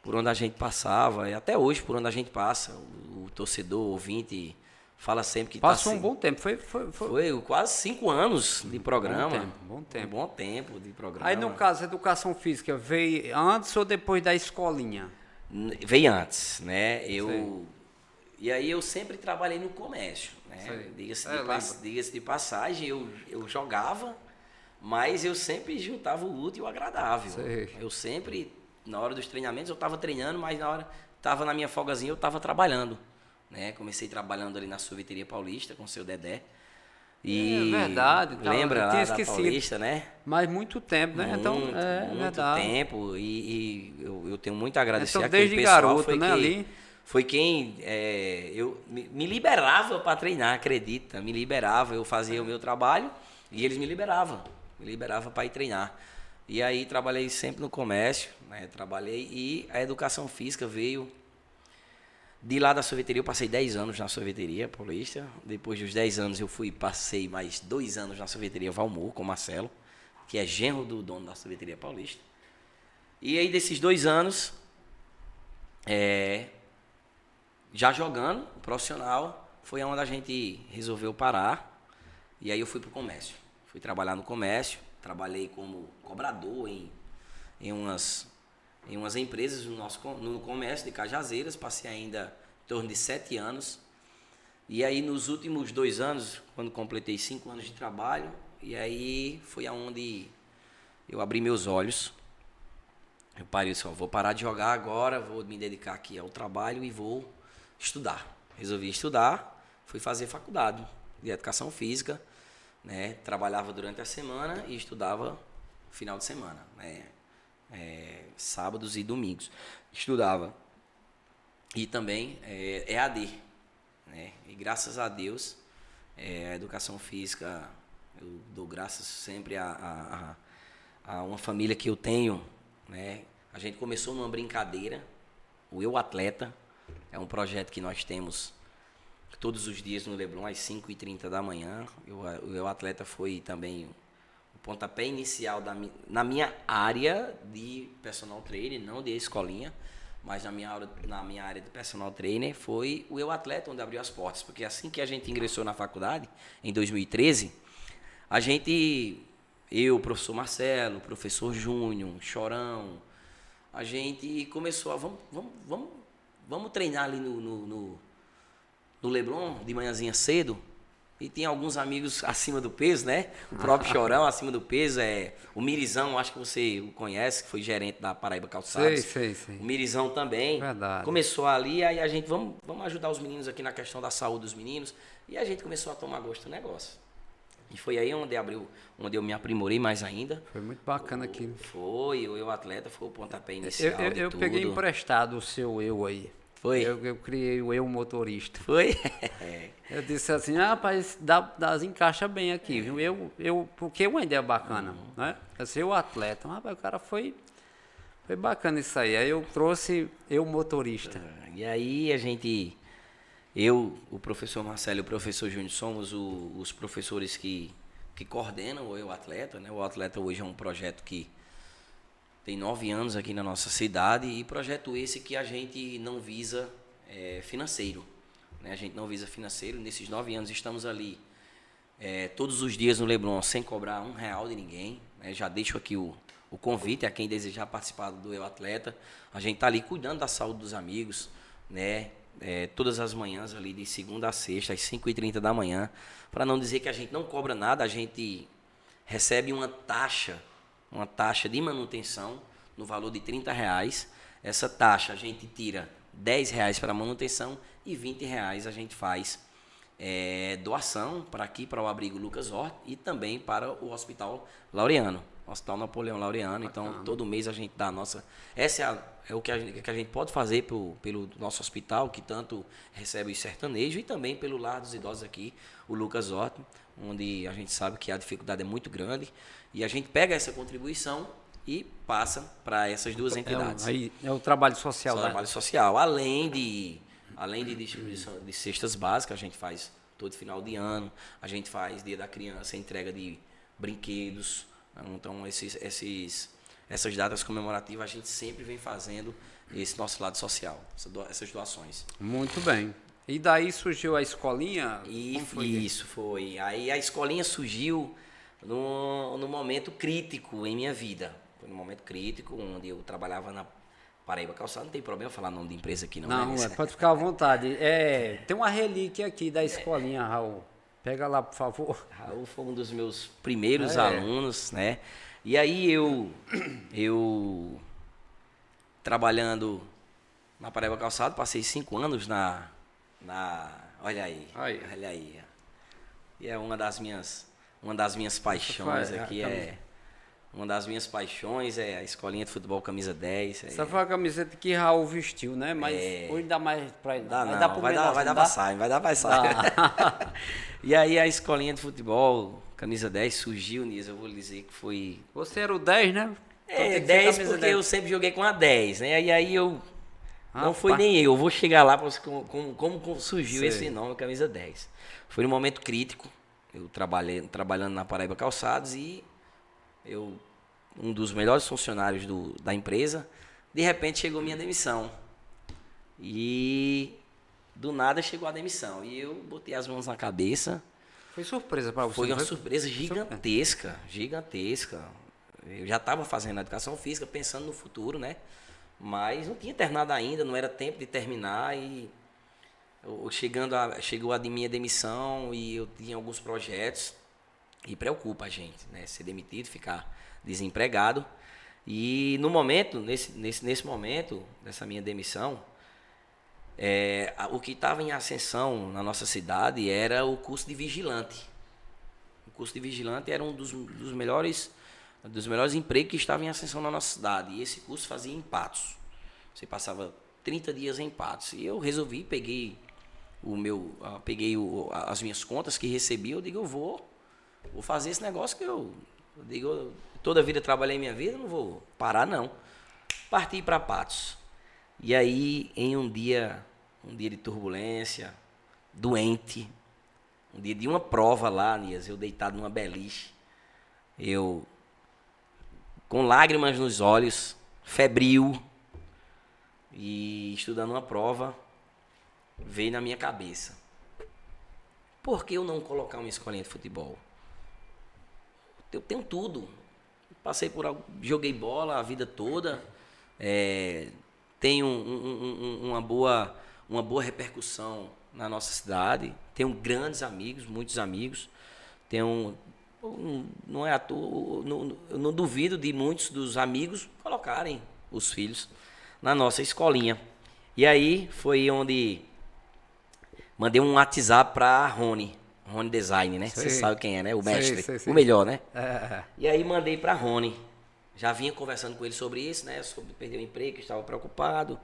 por onde a gente passava, e até hoje por onde a gente passa, o torcedor, o ouvinte, fala sempre que passou um bom tempo, foi quase 5 anos de programa. Bom tempo. Um bom tempo de programa. Aí, no caso, a educação física veio antes ou depois da escolinha? Veio antes, né? E aí eu sempre trabalhei no comércio, né? Diga-se de passagem, eu jogava, mas eu sempre juntava o útil e o agradável. Eu sempre, na hora dos treinamentos, eu estava treinando, mas na hora, estava na minha folgazinha, eu estava trabalhando, né? Comecei trabalhando ali na Sorveteria Paulista com o seu Dedé. E verdade. Lembra lá da Paulista, né? Mas muito tempo, né? Muito tempo. E eu tenho muito a agradecer então, aquele desde pessoal. Garoto, né, ali? Foi quem me liberava para treinar, acredita? Me liberava, eu fazia o meu trabalho e eles me liberavam para ir treinar. E aí trabalhei sempre no comércio, né? E a educação física veio de lá da sorveteria. Eu passei 10 anos na Sorveteria Paulista. Depois dos 10 anos passei mais 2 anos na Sorveteria Valmor com o Marcelo, que é genro do dono da Sorveteria Paulista. E aí desses 2 anos, já jogando, profissional, foi onde a gente resolveu parar. E aí eu fui para o comércio. Fui trabalhar no comércio. Trabalhei como cobrador em umas empresas no comércio de Cajazeiras. Passei ainda em torno de 7 anos. E aí nos últimos 2 anos, quando completei 5 anos de trabalho, e aí foi aonde eu abri meus olhos. Eu parei e disse, vou parar de jogar agora, vou me dedicar aqui ao trabalho e vou estudar. Resolvi estudar, fui fazer faculdade de educação física, né? Trabalhava durante a semana e estudava final de semana, né? Sábados e domingos. Estudava. E também EAD, né? E graças a Deus, a educação física, eu dou graças sempre a uma família que eu tenho, né? A gente começou numa brincadeira, o Eu Atleta, é um projeto que nós temos todos os dias no Leblon, às 5h30 da manhã. O Eu Atleta foi também o pontapé inicial na minha área de personal trainer, não de escolinha, mas na minha área de personal trainer foi o Eu Atleta onde abriu as portas, porque assim que a gente ingressou na faculdade, em 2013, eu, o professor Marcelo, o professor Júnior, Chorão, a gente começou a, vamos treinar ali no Leblon, de manhãzinha cedo. E tem alguns amigos acima do peso, né? O próprio Chorão acima do peso, o Mirizão, acho que você o conhece, que foi gerente da Paraíba Calçados. Sei. O Mirizão também. Verdade. Começou ali, aí a gente, vamos ajudar os meninos aqui na questão da saúde dos meninos. E a gente começou a tomar gosto do negócio. E foi aí onde eu me aprimorei mais ainda. Foi muito bacana aquilo. Foi, o Eu Atleta foi o pontapé inicial Eu de tudo. peguei emprestado o seu eu aí. Foi? Eu criei o eu motorista. Foi? Eu disse assim, rapaz, encaixa bem aqui, viu? Porque uma ideia bacana, né? Assim, eu atleta, rapaz, o cara foi bacana isso aí. Aí eu trouxe eu motorista. E aí o professor Marcelo e o professor Júnior somos os professores que coordenam o Eu Atleta, né? O Atleta hoje é um projeto que tem 9 anos aqui na nossa cidade e projeto esse que a gente não visa financeiro. Né? A gente não visa financeiro. Nesses 9 anos estamos ali todos os dias no Leblon sem cobrar R$1 de ninguém. Né? Já deixo aqui o convite a quem desejar participar do Eu Atleta. A gente está ali cuidando da saúde dos amigos, né? Todas as manhãs ali de segunda a sexta, às 5h30 da manhã. Para não dizer que a gente não cobra nada, a gente recebe uma taxa de manutenção no valor de R$30. Essa taxa a gente tira R$10 para manutenção e R$20 a gente faz doação para aqui, para o abrigo Lucas Hort e também para o Hospital Laureano, Hospital Napoleão Laureano. Então, todo mês a gente dá a nossa... Essa é o que a gente pode fazer pelo nosso hospital, que tanto recebe os sertanejos, e também pelo Lar dos Idosos aqui, o Lucas Hort, onde a gente sabe que a dificuldade é muito grande. E a gente pega essa contribuição e passa para essas duas entidades. É o trabalho social, né? Trabalho social. Além de distribuição de cestas básicas, a gente faz todo final de ano, a gente faz Dia da Criança, entrega de brinquedos. Então, essas datas comemorativas, a gente sempre vem fazendo esse nosso lado social, essas doações. Muito bem. E daí surgiu a escolinha? Isso foi. Aí a escolinha surgiu no momento crítico em minha vida. Foi num momento crítico, onde eu trabalhava na Paraíba Calçado. Não tem problema falar o nome de empresa aqui, não. Não, pode ficar à vontade. Tem uma relíquia aqui da escolinha, Raul. Pega lá, por favor. Raul foi um dos meus primeiros alunos, né? E aí eu trabalhando na Paraíba Calçado, passei 5 anos olha aí. E é uma das minhas paixões aqui, uma das minhas paixões é a escolinha de futebol camisa 10. Essa foi a camiseta que Raul vestiu, né? Mas hoje dá mais pra ele. Vai dar pra sair. E aí a escolinha de futebol camisa 10 surgiu, Nisa, eu vou lhe dizer que foi... Você era o 10, né? 10 porque 10. Eu sempre joguei com a 10, né? E aí não foi nem eu vou chegar lá para como surgiu esse nome, camisa 10. Foi um momento crítico, eu trabalhando na Paraíba Calçados e um dos melhores funcionários da empresa, de repente chegou minha demissão. E do nada chegou a demissão. E eu botei as mãos na cabeça. Foi surpresa para você? Foi uma surpresa gigantesca. Eu já estava fazendo educação física, pensando no futuro, né? Mas não tinha terminado ainda, não era tempo de terminar. E chegou a minha demissão e eu tinha alguns projetos. E preocupa a gente, né? Ser demitido, ficar desempregado. E no momento, nesse momento, dessa minha demissão, o que estava em ascensão na nossa cidade era o curso de vigilante. O curso de vigilante era um dos melhores empregos que estavam em ascensão na nossa cidade. E esse curso fazia em Patos. Você passava 30 dias em Patos. E eu resolvi, peguei as minhas contas que recebi, eu digo, eu vou fazer esse negócio que eu digo, toda a vida trabalhei minha vida, não vou parar não. Parti para Patos. E aí, em um dia de turbulência, doente, um dia de uma prova lá, Nias, eu deitado numa beliche, eu com lágrimas nos olhos, febril, e estudando uma prova, veio na minha cabeça: por que eu não colocar uma escolinha de futebol? Eu tenho tudo. Joguei bola a vida toda, tenho uma boa repercussão na nossa cidade. Tenho grandes amigos, muitos amigos. Não é à toa, eu não duvido de muitos dos amigos colocarem os filhos na nossa escolinha. E aí foi onde mandei um WhatsApp para Rony Design, né? Você sabe quem é, né? O mestre, sei. o melhor, né? É. E aí mandei para Rony. Já vinha conversando com ele sobre isso, né? Sobre perder o emprego, estava preocupado.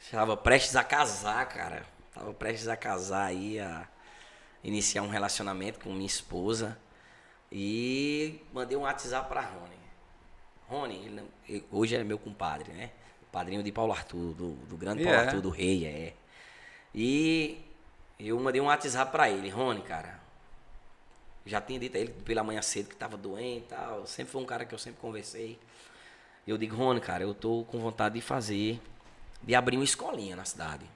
Estava prestes a casar, cara. Estava prestes a casar aí, a iniciar um relacionamento com minha esposa. E mandei um WhatsApp para Rony. Rony, hoje é meu compadre, né? Padrinho de Paulo Arthur, do grande Paulo Arthur, do Rei, E eu mandei um WhatsApp para ele. Rony, cara, já tinha dito a ele pela manhã cedo que estava doente e tal. Sempre foi um cara que eu sempre conversei. Eu digo, Rony, cara, eu tô com vontade de abrir uma escolinha na cidade.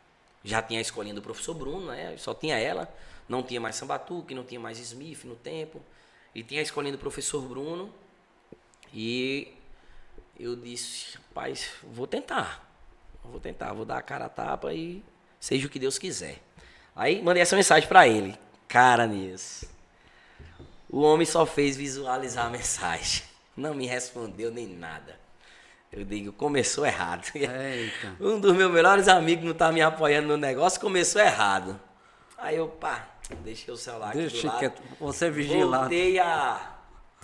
Já tinha a escolinha do professor Bruno, né? Só tinha ela. Não tinha mais Sambatuque, não tinha mais Smith no tempo. E tinha a escolinha do professor Bruno. E eu disse, rapaz, vou tentar, vou dar a cara a tapa e seja o que Deus quiser. Aí mandei essa mensagem para ele. Cara, nisso, o homem só fez visualizar a mensagem. Não me respondeu nem nada. Eu digo, começou errado. Eita. Um dos meus melhores amigos não tá me apoiando no negócio, começou errado. Aí eu, deixei o celular aqui do lado. Deixa que você vigilando. Voltei a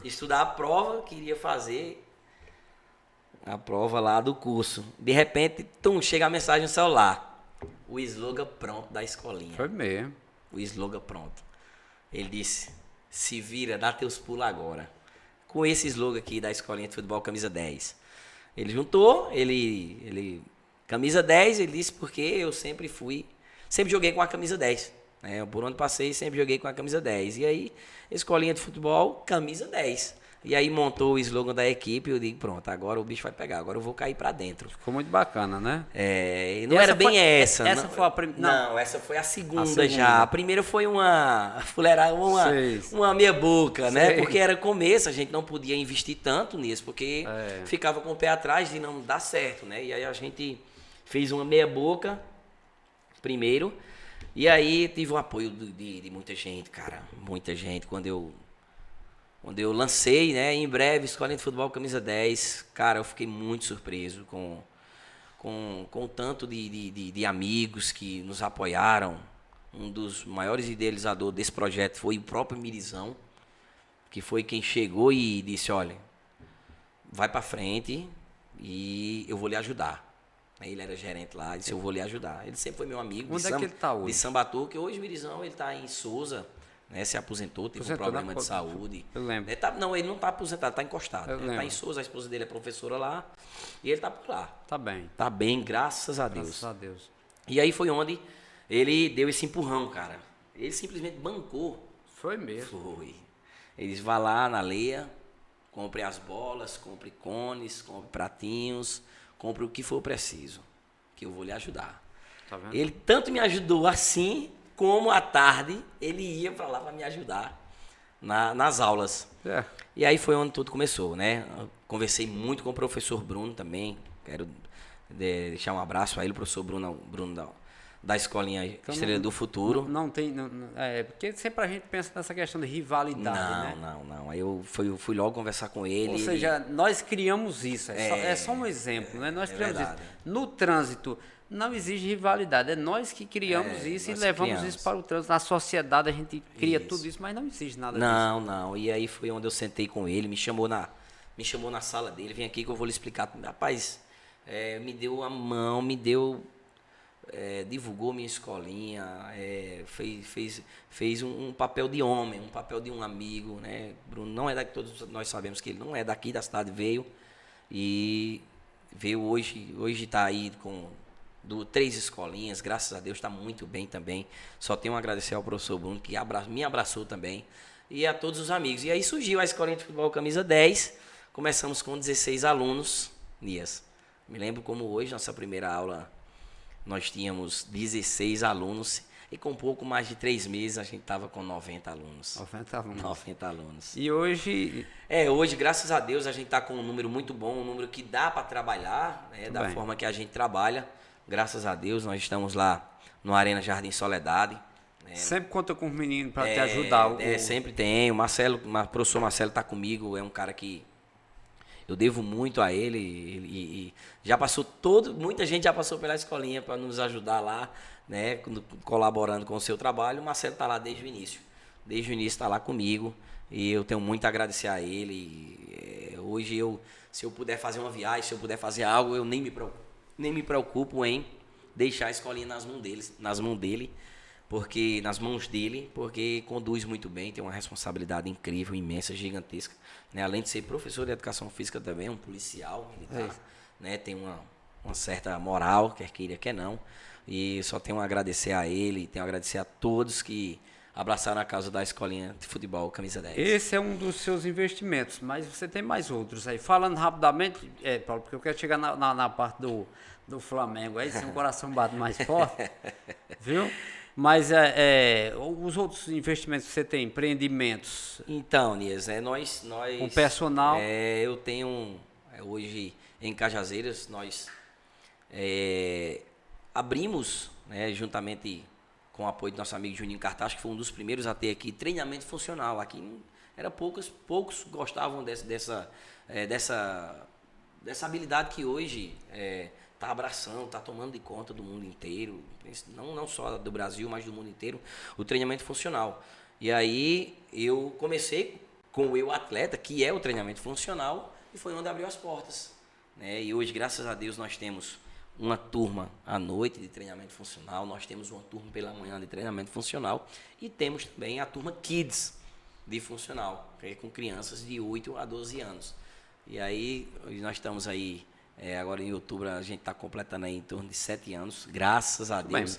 estudar a prova, queria fazer a prova lá do curso. De repente, chega a mensagem no celular. O slogan pronto da escolinha. Foi mesmo. O slogan pronto. Ele disse, se vira, dá teus pulos agora. Com esse slogan aqui da escolinha de futebol, camisa 10. Ele juntou, camisa 10, ele disse porque eu sempre joguei com a camisa 10. Né? Por onde passei, sempre joguei com a camisa 10. E aí, escolinha de futebol, camisa 10. E aí montou o slogan da equipe, eu digo, pronto, agora o bicho vai pegar, agora eu vou cair pra dentro. Ficou muito bacana, né? E não era bem essa. Essa foi a primeira? Não, essa foi a segunda já. A primeira foi uma meia boca, né? Porque era começo, a gente não podia investir tanto nisso, porque ficava com o pé atrás de não dar certo, né? E aí a gente fez uma meia boca primeiro, e aí tive o apoio de muita gente, cara. Muita gente, quando eu lancei, né, em breve, Escolinha de Futebol Camisa 10, cara, eu fiquei muito surpreso com o tanto de amigos que nos apoiaram. Um dos maiores idealizadores desse projeto foi o próprio Mirizão, que foi quem chegou e disse, olha, vai pra frente e eu vou lhe ajudar. Aí ele era gerente lá, disse, eu vou lhe ajudar. Ele sempre foi meu amigo. Onde é que ele tá hoje? De Sambatuque, hoje o Mirizão, ele tá em Souza, né, se aposentou, teve um problema de saúde. Eu lembro. Ele não está aposentado, está encostado. Ele está em Souza, a esposa dele é professora lá, e ele está por lá. Tá bem. Tá bem, graças a Deus. Graças a Deus. E aí foi onde ele deu esse empurrão, cara. Ele simplesmente bancou. Foi mesmo. Foi. Ele disse, vá lá na Leia, compre as bolas, compre cones, compre pratinhos, compre o que for preciso, que eu vou lhe ajudar. Tá vendo? Ele tanto me ajudou assim, como à tarde ele ia para lá para me ajudar nas aulas. E aí foi onde tudo começou, né? Eu conversei muito com o professor Bruno também. Quero deixar um abraço a ele, o professor Bruno da Escolinha então, Estrela do Futuro. Não tem... porque sempre a gente pensa nessa questão de rivalidade, Não. Aí eu fui logo conversar com ele. Ou seja, nós criamos isso. É só um exemplo, né? Nós criamos verdade. Isso. No trânsito, não existe rivalidade. É nós que criamos isso e levamos isso para o trânsito. Na sociedade a gente cria tudo isso, mas não existe nada disso. Não. E aí foi onde eu sentei com ele, me chamou na sala dele, vem aqui que eu vou lhe explicar. Rapaz, me deu a mão, divulgou minha escolinha, fez um papel de homem, um papel de um amigo, né? Bruno não é daqui, todos nós sabemos que ele não é daqui da cidade, veio hoje está aí com 3 escolinhas, graças a Deus está muito bem também. Só tenho a agradecer ao professor Bruno que me abraçou também e a todos os amigos. E aí surgiu a Escolinha de Futebol Camisa 10, começamos com 16 alunos, Nias. Me lembro como hoje, nossa primeira aula, nós tínhamos 16 alunos e com pouco mais de 3 meses a gente estava com 90 alunos. 90 alunos. E hoje? Hoje, graças a Deus, a gente está com um número muito bom, um número que dá para trabalhar, né, da forma que a gente trabalha. Graças a Deus, nós estamos lá no Arena Jardim Soledade. Sempre conta com os meninos para te ajudar. Sempre tem. O professor Marcelo está comigo, é um cara que eu devo muito a ele. E já passou muita gente já passou pela escolinha para nos ajudar lá, né, colaborando com o seu trabalho. O Marcelo está lá desde o início. Desde o início está lá comigo. E eu tenho muito a agradecer a ele. Hoje, se eu puder fazer uma viagem, se eu puder fazer algo, eu nem me preocupo em deixar a escolinha nas mãos dele, porque conduz muito bem, tem uma responsabilidade incrível, imensa, gigantesca, né? Além de ser professor de educação física também, é um policial militar, né? Tem uma certa moral, quer queira, quer não, e só tenho a agradecer a ele, tenho a agradecer a todos que abraçaram a causa da escolinha de futebol Camisa 10. Esse é um dos seus investimentos, mas você tem mais outros aí. Falando rapidamente, Paulo, porque eu quero chegar na parte do Flamengo, aí sim o coração bate mais forte, viu? Mas os outros investimentos que você tem, empreendimentos? Então, Nias, nós... Com personal? Eu tenho, hoje, em Cajazeiras, nós abrimos, né, juntamente com o apoio do nosso amigo Juninho Cartacho, que foi um dos primeiros a ter aqui treinamento funcional. Aqui poucos gostavam dessa habilidade que hoje está abraçando, está tomando de conta do mundo inteiro, não só do Brasil, mas do mundo inteiro, o treinamento funcional. E aí eu comecei com o Eu Atleta, que é o treinamento funcional, e foi onde abriu as portas, né? E hoje, graças a Deus, nós temos uma turma à noite de treinamento funcional, nós temos uma turma pela manhã de treinamento funcional e temos também a turma Kids de funcional, que é com crianças de 8 a 12 anos. E aí nós estamos aí, agora em outubro a gente está completando aí em torno de 7 anos, graças a Deus.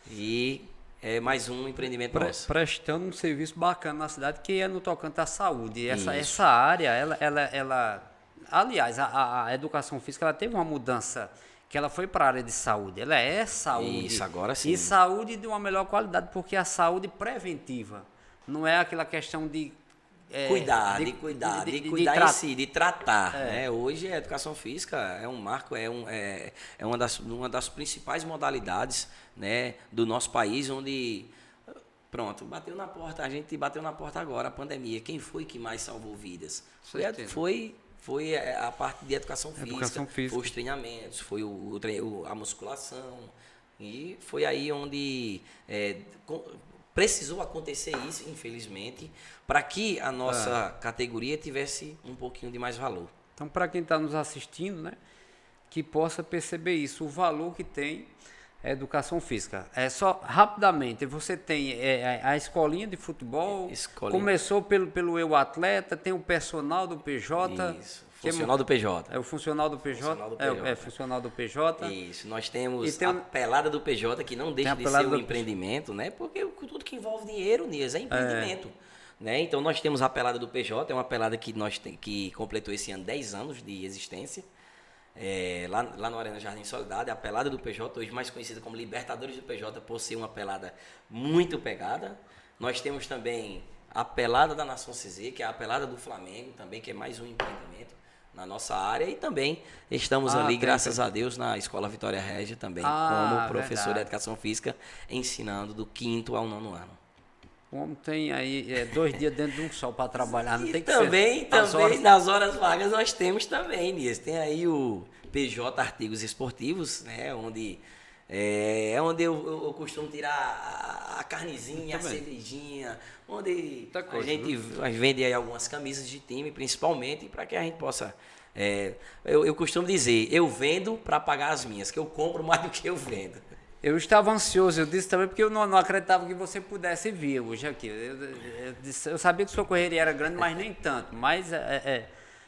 E é mais um empreendimento nosso. Prestando um serviço bacana na cidade, que é no tocante à saúde. Essa área, ela aliás, a educação física, ela teve uma mudança, que ela foi para a área de saúde. Ela é saúde. Isso, agora sim. E saúde de uma melhor qualidade, porque a saúde preventiva não é aquela questão de cuidar em si, de tratar. Né? Hoje a educação física é um marco, é uma das principais modalidades, né, do nosso país, onde pronto, a gente bateu na porta agora, a pandemia. Quem foi que mais salvou vidas? Foi a parte de educação física, foi os treinamentos, foi a musculação. E foi aí onde precisou acontecer isso, infelizmente, para que a nossa categoria tivesse um pouquinho de mais valor. Então, para quem está nos assistindo, né, que possa perceber isso, o valor que tem a educação física. Só rapidamente, você tem a escolinha de futebol, começou pelo Eu Atleta, tem o personal do PJ. Isso, funcional do PJ. É o funcional do PJ? Funcional do PJ. Isso, nós temos a pelada do PJ, que não deixa de ser um empreendimento, né? Porque tudo que envolve dinheiro, Nias, é empreendimento. Né? Então nós temos a pelada do PJ, é uma pelada que completou esse ano 10 anos de existência. Lá no Arena Jardim Soledade, a pelada do PJ, hoje mais conhecida como Libertadores do PJ, por ser uma pelada muito pegada. Nós temos também a pelada da Nação CZ, que é a pelada do Flamengo, também, que é mais um empreendimento na nossa área. E também estamos ali, graças a Deus, na Escola Vitória Régia também, como professor de Educação Física, ensinando do 5º ao 9º ano. O homem tem aí 2 dias dentro de um sol para trabalhar, não tem que também, nas horas vagas nós temos também, Nias. Tem aí o PJ Artigos Esportivos, né, onde eu costumo tirar a carnezinha, a cervejinha, onde a gente vende aí algumas camisas de time, principalmente, para que a gente possa... eu costumo dizer, eu vendo para pagar as minhas, que eu compro mais do que eu vendo. Eu estava ansioso, eu disse também, porque eu não acreditava que você pudesse vir hoje aqui. Eu sabia que sua correria era grande, mas nem tanto. Mas,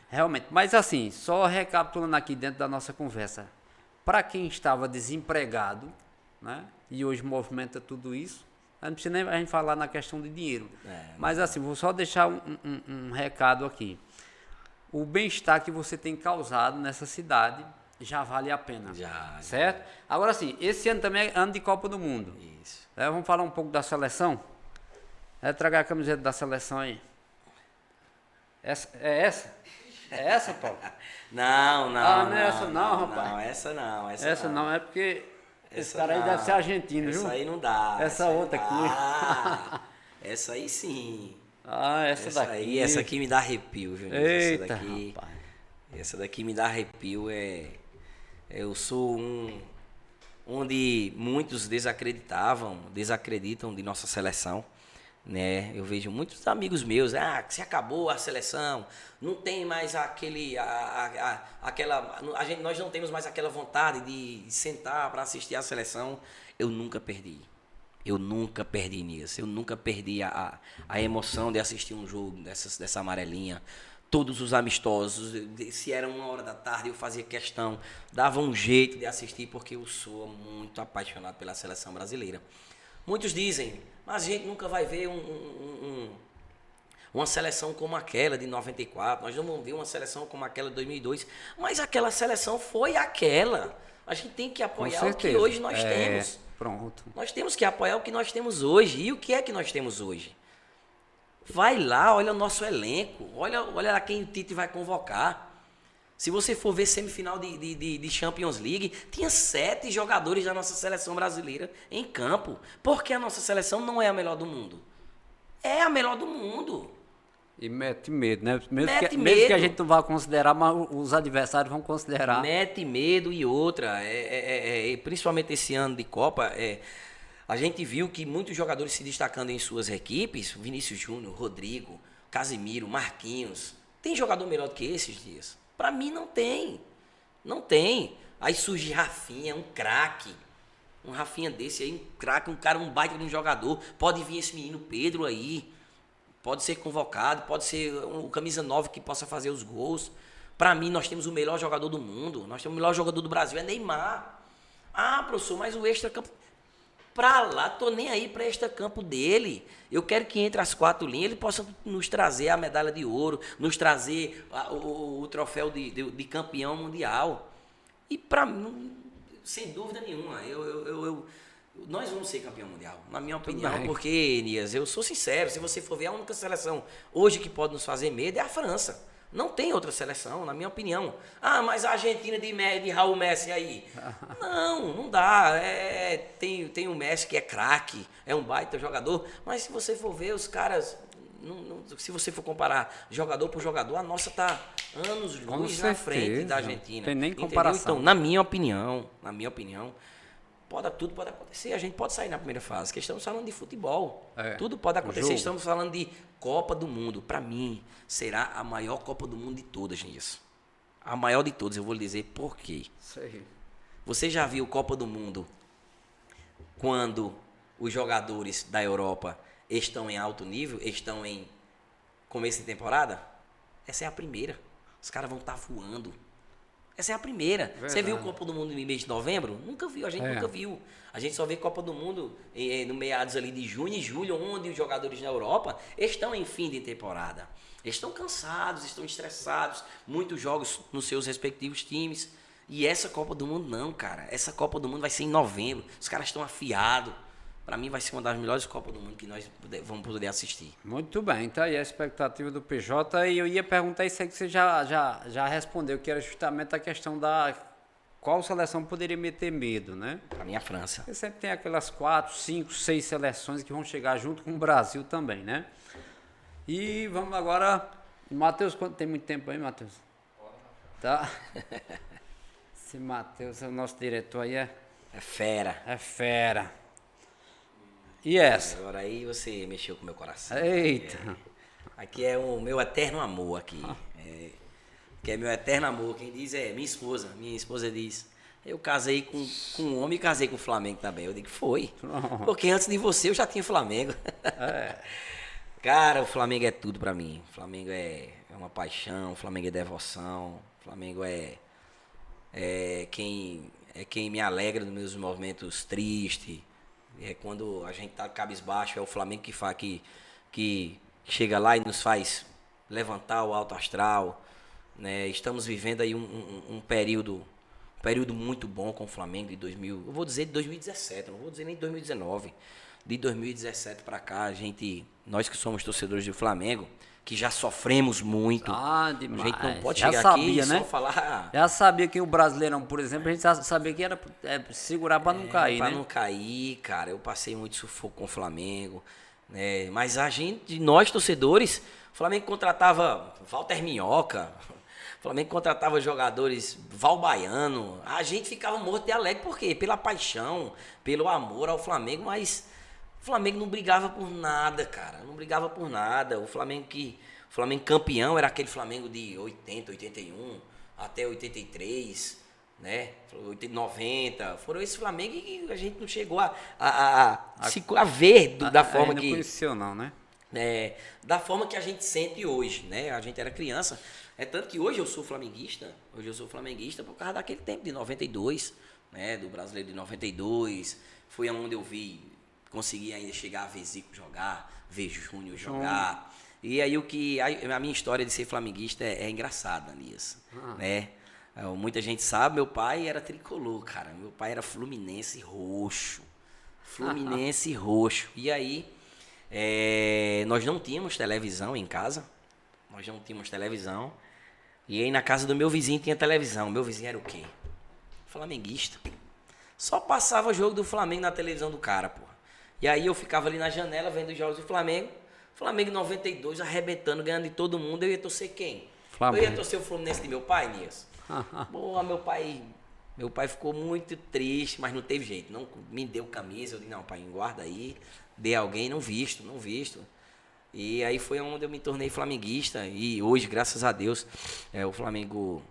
realmente. Mas, assim, só recapitulando aqui dentro da nossa conversa. Para quem estava desempregado, né, e hoje movimenta tudo isso, não precisa nem a gente falar na questão de dinheiro. Mas, assim, vou só deixar um recado aqui. O bem-estar que você tem causado nessa cidade já vale a pena, certo? Agora sim, esse ano também é ano de Copa do Mundo. Isso. Vamos falar um pouco da seleção? Traga a camiseta da seleção aí. Essa? É essa, Paulo? Não. Não é essa não, rapaz. Não, essa não. Essa não, é porque Esse cara aí deve ser argentino, viu? Essa aí não dá. Essa outra aqui. Essa aí sim. Essa daqui. Essa aqui me dá arrepio, viu? Eita, essa daqui, rapaz. essa daqui me dá arrepio. Eu sou onde muitos desacreditam de nossa seleção, né? Eu vejo muitos amigos meus, que se acabou a seleção, não tem mais nós não temos mais aquela vontade de sentar para assistir a seleção. Eu nunca perdi nisso, eu nunca perdi a emoção de assistir um jogo dessa amarelinha. Todos os amistosos, se era 1h da tarde, eu fazia questão, dava um jeito de assistir, porque eu sou muito apaixonado pela seleção brasileira. Muitos dizem, mas a gente nunca vai ver uma seleção como aquela de 94, nós não vamos ver uma seleção como aquela de 2002, mas aquela seleção foi aquela. A gente tem que apoiar o que hoje nós temos. Pronto. Nós temos que apoiar o que nós temos hoje. E o que é que nós temos hoje? Vai lá, olha o nosso elenco, olha a quem o Tite vai convocar. Se você for ver semifinal de Champions League, tinha 7 jogadores da nossa seleção brasileira em campo. Porque a nossa seleção não é a melhor do mundo. É a melhor do mundo. E mete medo, né? Mesmo que a gente não vá considerar, mas os adversários vão considerar. Mete medo. E outra, principalmente esse ano de Copa, a gente viu que muitos jogadores se destacando em suas equipes, Vinícius Júnior, Rodrigo, Casemiro, Marquinhos. Tem jogador melhor do que esses dias? Pra mim não tem. Não tem. Aí surge Rafinha, um craque. Um Rafinha desse aí, um craque, um cara, um baita de um jogador. Pode vir esse menino Pedro aí. Pode ser convocado, pode ser o camisa 9 que possa fazer os gols. Pra mim, nós temos o melhor jogador do mundo. Nós temos o melhor jogador do Brasil, é Neymar. Professor, mas o extra-campo... Pra lá, tô nem aí para extra-campo dele. Eu quero que entre as 4 linhas ele possa nos trazer a medalha de ouro, nos trazer o troféu de campeão mundial. E para mim, sem dúvida nenhuma, nós vamos ser campeão mundial, na minha opinião, porque, Nias, eu sou sincero, se você for ver a única seleção hoje que pode nos fazer medo é a França. Não tem outra seleção, na minha opinião. Mas a Argentina de Raul Messi aí. Não dá. Tem o Messi que é craque, é um baita jogador, mas se você for ver os caras, se você for comparar jogador por jogador, a nossa tá anos-luz na frente da Argentina. Não tem nem comparação. Então, na minha opinião, tudo pode acontecer. A gente pode sair na primeira fase, que estamos falando de futebol. Tudo pode acontecer. Estamos falando de Copa do Mundo. Para mim, será a maior Copa do Mundo de todas, nisso. A maior de todas, eu vou lhe dizer por quê. Sei. Você já viu Copa do Mundo quando os jogadores da Europa estão em alto nível, estão em começo de temporada? Essa é a primeira. Os caras vão estar voando. Essa é a primeira. Verdade. Você viu Copa do Mundo no mês de novembro? Nunca viu, a gente nunca viu. A gente só vê Copa do Mundo no meados ali de junho e julho, onde os jogadores na Europa estão em fim de temporada. Estão cansados, estão estressados, muitos jogos nos seus respectivos times. E essa Copa do Mundo não, cara. Essa Copa do Mundo vai ser em novembro. Os caras estão afiados. Para mim vai ser uma das melhores Copas do Mundo que nós vamos poder assistir. Muito bem, tá aí a expectativa do PJ. E eu ia perguntar isso aí que você já respondeu, que era justamente a questão da qual seleção poderia meter medo, né? Para mim a França. Você sempre tem aquelas 4, 5, 6 seleções que vão chegar junto com o Brasil também, né? E vamos agora... Matheus, tem muito tempo aí, Matheus? Tá? Esse Matheus, o nosso diretor aí É fera. É fera. E essa? Agora aí você mexeu com o meu coração. Eita! Aqui é o meu eterno amor aqui. Que é meu eterno amor. Quem diz é minha esposa. Minha esposa diz, eu casei com um homem e casei com o Flamengo também. Eu digo, foi. Porque antes de você eu já tinha Flamengo. Cara, o Flamengo é tudo pra mim. O Flamengo é uma paixão, o Flamengo é devoção. O Flamengo é quem me alegra nos meus momentos tristes. Quando a gente tá cabisbaixo, é o Flamengo que chega lá e nos faz levantar o alto astral, né? Estamos vivendo aí um período muito bom com o Flamengo de 2000, eu vou dizer de 2017, não vou dizer nem de 2019. De 2017 para cá, nós que somos torcedores do Flamengo, que já sofremos muito. Ah, A demais. gente não pode Já chegar sabia, aqui e né? só falar Já sabia que o Brasileirão, por exemplo, a gente já sabia que era segurar para não cair, para né? não cair, cara. Eu passei muito sufoco com o Flamengo, né? Mas nós torcedores, o Flamengo contratava Walter Minhoca, o Flamengo contratava jogadores Val Baiano. A gente ficava morto de alegre, por quê? Pela paixão, pelo amor ao Flamengo, mas o Flamengo não brigava por nada, cara. Não brigava por nada. O Flamengo campeão era aquele Flamengo de 80, 81 até 83, né? 90. Foram esses Flamengo que a gente não chegou a ver da forma não que conheceu não, né? da forma que a gente sente hoje, né? A gente era criança. É tanto que hoje eu sou flamenguista. Hoje eu sou flamenguista por causa daquele tempo de 92, né? Do Brasileiro de 92. Foi onde eu consegui ainda chegar a ver Zico jogar, ver Júnior jogar. E aí a minha história de ser flamenguista é engraçada, Nias, né? Muita gente sabe, meu pai era tricolor, cara. Meu pai era fluminense roxo. Fluminense roxo. E aí, nós não tínhamos televisão em casa. Nós não tínhamos televisão. E aí na casa do meu vizinho tinha televisão. Meu vizinho era o quê? Flamenguista. Só passava jogo do Flamengo na televisão do cara, pô. E aí eu ficava ali na janela vendo os jogos do Flamengo. Flamengo 92, arrebentando, ganhando de todo mundo. Eu ia torcer quem? Flamengo. Eu ia torcer o Fluminense de meu pai, Nias. Boa, meu pai ficou muito triste, mas não teve jeito. Não me deu camisa. Eu disse, não, pai, guarda aí. Dê alguém, não visto. E aí foi onde eu me tornei flamenguista. E hoje, graças a Deus, o Flamengo,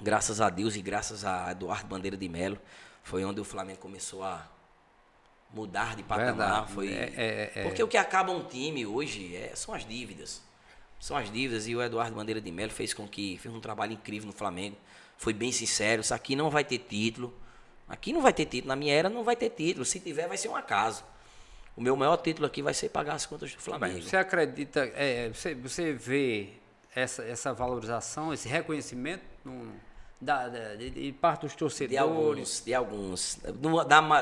graças a Deus e graças a Eduardo Bandeira de Melo, foi onde o Flamengo começou a mudar de patamar. Porque o que acaba um time hoje são as dívidas. São as dívidas. E o Eduardo Bandeira de Melo fez um trabalho incrível no Flamengo. Foi bem sincero. Isso aqui não vai ter título. Aqui não vai ter título. Na minha era não vai ter título. Se tiver, vai ser um acaso. O meu maior título aqui vai ser pagar as contas do Flamengo. Você acredita, você vê essa valorização, esse reconhecimento de parte dos torcedores? De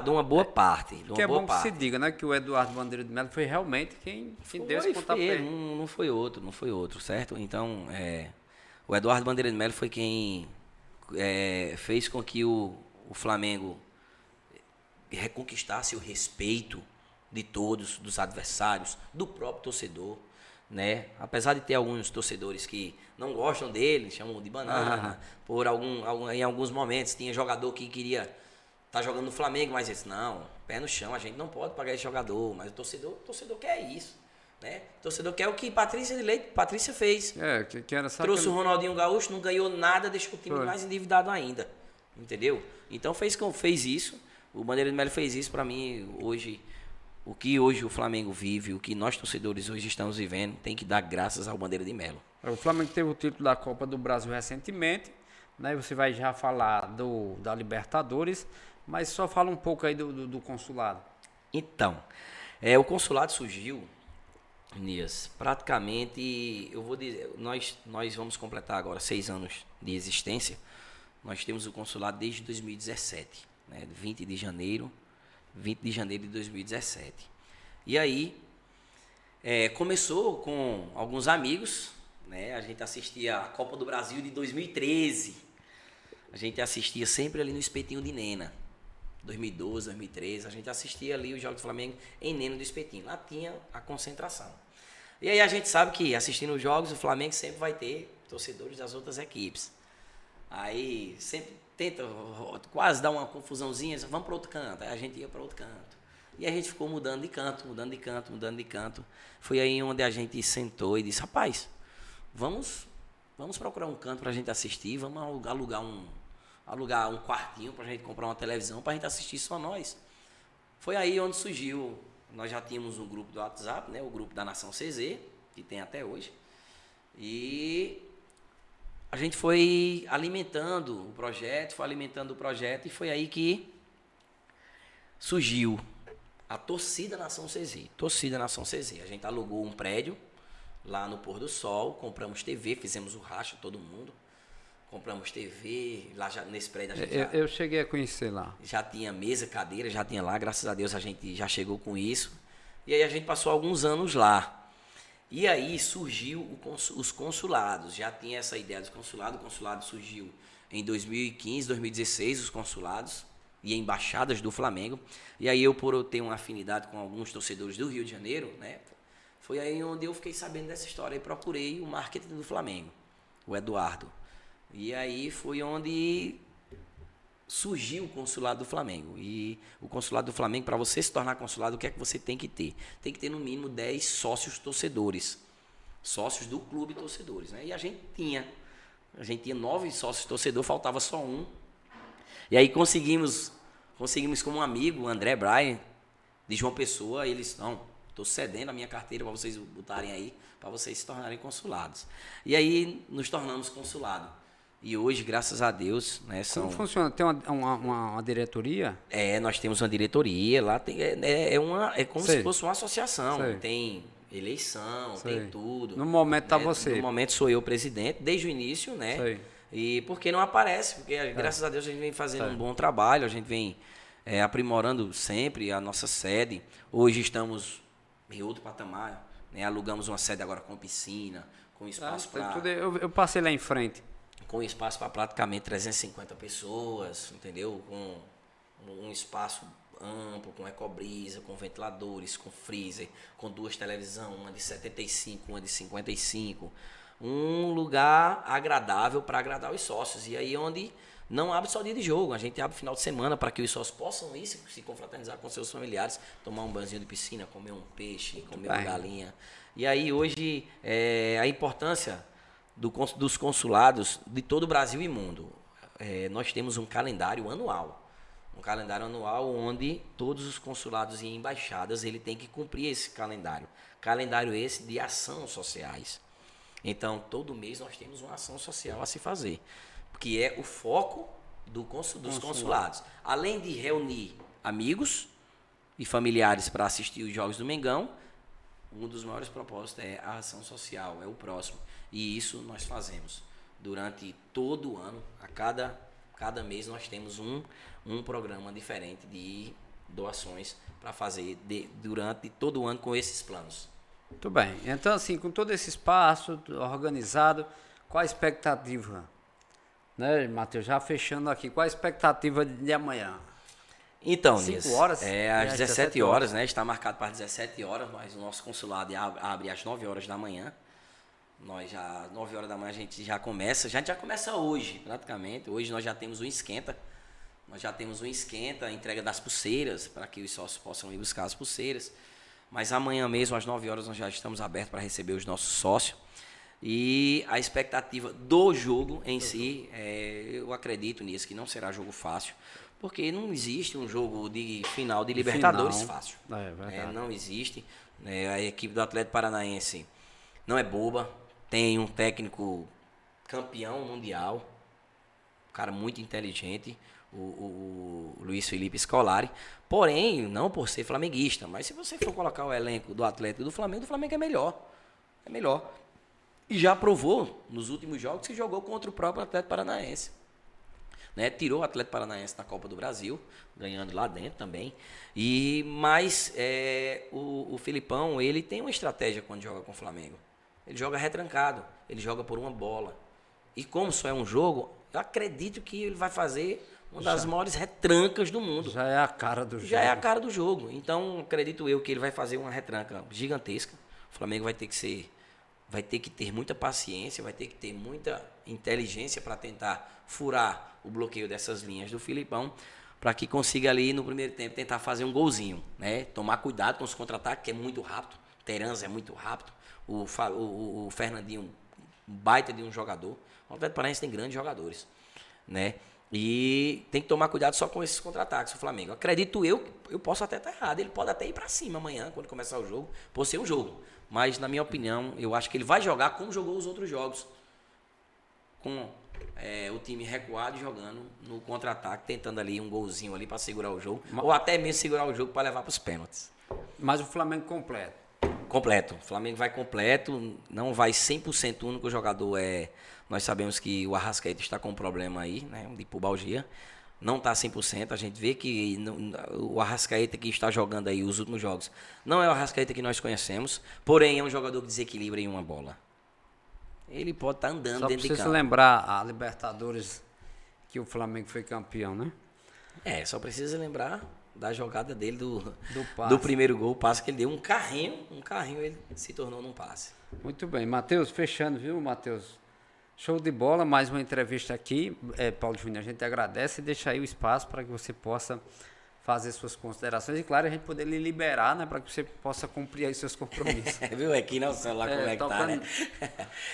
uma boa parte. Que é bom que se diga, né? Que o Eduardo Bandeira de Melo foi realmente quem deu esse pontapé. Não foi outro, certo? Então, o Eduardo Bandeira de Melo foi quem fez com que o Flamengo reconquistasse o respeito de todos, dos adversários, do próprio torcedor, né? Apesar de ter alguns torcedores que não gostam dele, chamam de banana, em alguns momentos tinha jogador que queria estar jogando no Flamengo, mas disse, não, pé no chão, a gente não pode pagar esse jogador, mas o torcedor quer isso, né? O torcedor quer o que Patrícia fez. Que era só trouxe o Ronaldinho Gaúcho, não ganhou nada, deixou o time mais endividado ainda, entendeu? Então fez isso, o Bandeira de Melo fez isso para mim hoje. O que hoje o Flamengo vive, o que nós torcedores hoje estamos vivendo, tem que dar graças ao Bandeira de Melo. O Flamengo teve o título da Copa do Brasil recentemente, né? Você vai já falar da Libertadores, mas só fala um pouco aí do consulado. Então, o consulado surgiu, Nias, praticamente, eu vou dizer, nós vamos completar agora 6 anos de existência. Nós temos o consulado desde 2017, né? 20 de janeiro de 2017. E aí, começou com alguns amigos, né? A gente assistia a Copa do Brasil de 2013. A gente assistia sempre ali no Espetinho de Nena. 2012, 2013, a gente assistia ali os jogos do Flamengo em Nena do Espetinho. Lá tinha a concentração. E aí a gente sabe que assistindo os jogos, o Flamengo sempre vai ter torcedores das outras equipes. Aí sempre tenta quase dar uma confusãozinha, vamos para outro canto. Aí a gente ia para outro canto. E a gente ficou mudando de canto. Foi aí onde a gente sentou e disse, rapaz, vamos procurar um canto para a gente assistir, vamos alugar um quartinho para a gente comprar uma televisão para a gente assistir só nós. Foi aí onde surgiu, nós já tínhamos um grupo do WhatsApp, né, o grupo da Nação CZ, que tem até hoje. E a gente foi alimentando o projeto, e foi aí que surgiu a Torcida Nação CZ. A gente alugou um prédio lá no Pôr do Sol, compramos TV, fizemos o racha, todo mundo. Compramos TV, lá nesse prédio a gente eu cheguei a conhecer lá. Já tinha mesa, cadeira, já tinha lá, graças a Deus a gente já chegou com isso. E aí a gente passou alguns anos lá. E aí surgiu os consulados, já tinha essa ideia dos consulados, o consulado surgiu em 2015, 2016, os consulados e embaixadas do Flamengo. E aí por eu ter uma afinidade com alguns torcedores do Rio de Janeiro, né, foi aí onde eu fiquei sabendo dessa história e procurei o marketing do Flamengo, o Eduardo. E aí foi onde surgiu o consulado do Flamengo. E o consulado do Flamengo, para você se tornar consulado, o que é que você tem que ter? Tem que ter no mínimo 10 sócios torcedores. Sócios do clube torcedores, né? E a gente tinha 9 sócios torcedores, faltava só um. E aí conseguimos como um amigo, o André Bryan, de João Pessoa, eles, não, estou cedendo a minha carteira para vocês botarem aí, para vocês se tornarem consulados. E aí nos tornamos consulado. E hoje, graças a Deus, né, Como funciona? Tem uma diretoria? nós temos uma diretoria, lá tem, é como Sei. se fosse uma associação, Sei. tem eleição, Sei. tem tudo. No momento tá né? você. No momento sou eu o presidente, desde o início, né? Sei. E porque não aparece, porque graças a Deus a gente vem fazendo um bom trabalho, a gente vem aprimorando sempre a nossa sede. Hoje estamos em outro patamar, né? Alugamos uma sede agora com piscina, com espaço para... Eu passei lá em frente. Com espaço para praticamente 350 pessoas, entendeu? Com um espaço amplo, com ecobrisa, com ventiladores, com freezer, com 2 televisões, uma de 75, uma de 55. Um lugar agradável para agradar os sócios. E aí onde não abre só dia de jogo, a gente abre final de semana para que os sócios possam ir se confraternizar com seus familiares, tomar um banzinho de piscina, comer um peixe, comer uma galinha. E aí hoje a importância dos consulados de todo o Brasil e mundo. Nós temos um calendário anual. Um calendário anual onde todos os consulados e embaixadas ele tem que cumprir esse calendário. Calendário esse de ações sociais. Então, todo mês nós temos uma ação social a se fazer, que é o foco dos consulados. Além de reunir amigos e familiares para assistir os jogos do Mengão, um dos maiores propósitos é a ação social, é o próximo. E isso nós fazemos durante todo o ano. A cada mês nós temos um programa diferente de doações para fazer durante todo o ano com esses planos. Muito bem. Então, assim, com todo esse espaço organizado, qual a expectativa? Né, Matheus, já fechando aqui, qual a expectativa de amanhã? Então, 5 horas? Às 17 horas, né? Está marcado para as 17 horas, mas o nosso consulado abre às 9 horas da manhã. Às 9 horas da manhã a gente já começa. A gente já começa hoje, praticamente. Hoje nós já temos um esquenta. A entrega das pulseiras, para que os sócios possam ir buscar as pulseiras. Mas amanhã mesmo, às 9 horas, nós já estamos abertos para receber os nossos sócios. E a expectativa do jogo em si, eu acredito nisso, que não será jogo fácil. Porque não existe um jogo de final de Libertadores fácil. Não existe. A equipe do Atlético Paranaense não é boba. Tem um técnico campeão mundial. Um cara muito inteligente. O Luiz Felipe Scolari. Porém, não por ser flamenguista. Mas se você for colocar o elenco do Atlético e do Flamengo é melhor. É melhor. E já provou nos últimos jogos que jogou contra o próprio Atlético Paranaense. Né? Tirou o Atlético Paranaense da Copa do Brasil, ganhando lá dentro também. Mas o Filipão, ele tem uma estratégia quando joga com o Flamengo. Ele joga retrancado, ele joga por uma bola. E como só é um jogo, eu acredito que ele vai fazer uma das maiores retrancas do mundo. Já é a cara do jogo. Já é a cara do jogo. Então, acredito eu que ele vai fazer uma retranca gigantesca. O Flamengo vai ter que ter muita paciência, vai ter que ter muita inteligência para tentar furar o bloqueio dessas linhas do Filipão, para que consiga ali no primeiro tempo tentar fazer um golzinho, né? Tomar cuidado com os contra-ataques, que é muito rápido. Terans é muito rápido. O Fernandinho, um baita de um jogador. O Atlético Paranaense tem grandes jogadores, né? E tem que tomar cuidado só com esses contra-ataques do Flamengo. Acredito eu posso até estar errado. Ele pode até ir para cima amanhã, quando começar o jogo, por ser um jogo. Mas, na minha opinião, eu acho que ele vai jogar como jogou os outros jogos. Com o time recuado jogando no contra-ataque, tentando ali um golzinho ali para segurar o jogo. Ou até mesmo segurar o jogo para levar para os pênaltis. Mas o Flamengo completo. Completo. O Flamengo vai completo. Não vai 100%. O único jogador Nós sabemos que o Arrascaeta está com um problema aí, né? De pubalgia. não está 100%. A gente vê que o Arrascaeta que está jogando aí os últimos jogos não é o Arrascaeta que nós conhecemos, porém é um jogador que desequilibra em uma bola. Ele pode estar andando Só dentro de precisa campo. lembrar a Libertadores que o Flamengo foi campeão, né? Só precisa lembrar da jogada dele passe. do primeiro gol, o passe que ele deu, um carrinho ele se tornou num passe. Muito bem. Matheus, fechando, viu, Matheus? Show de bola, mais uma entrevista aqui. Paulo Júnior, a gente agradece e deixa aí o espaço para que você possa fazer suas considerações e, claro, a gente poder lhe liberar, né, para que você possa cumprir aí seus compromissos. Viu aqui no celular como é que tá, né?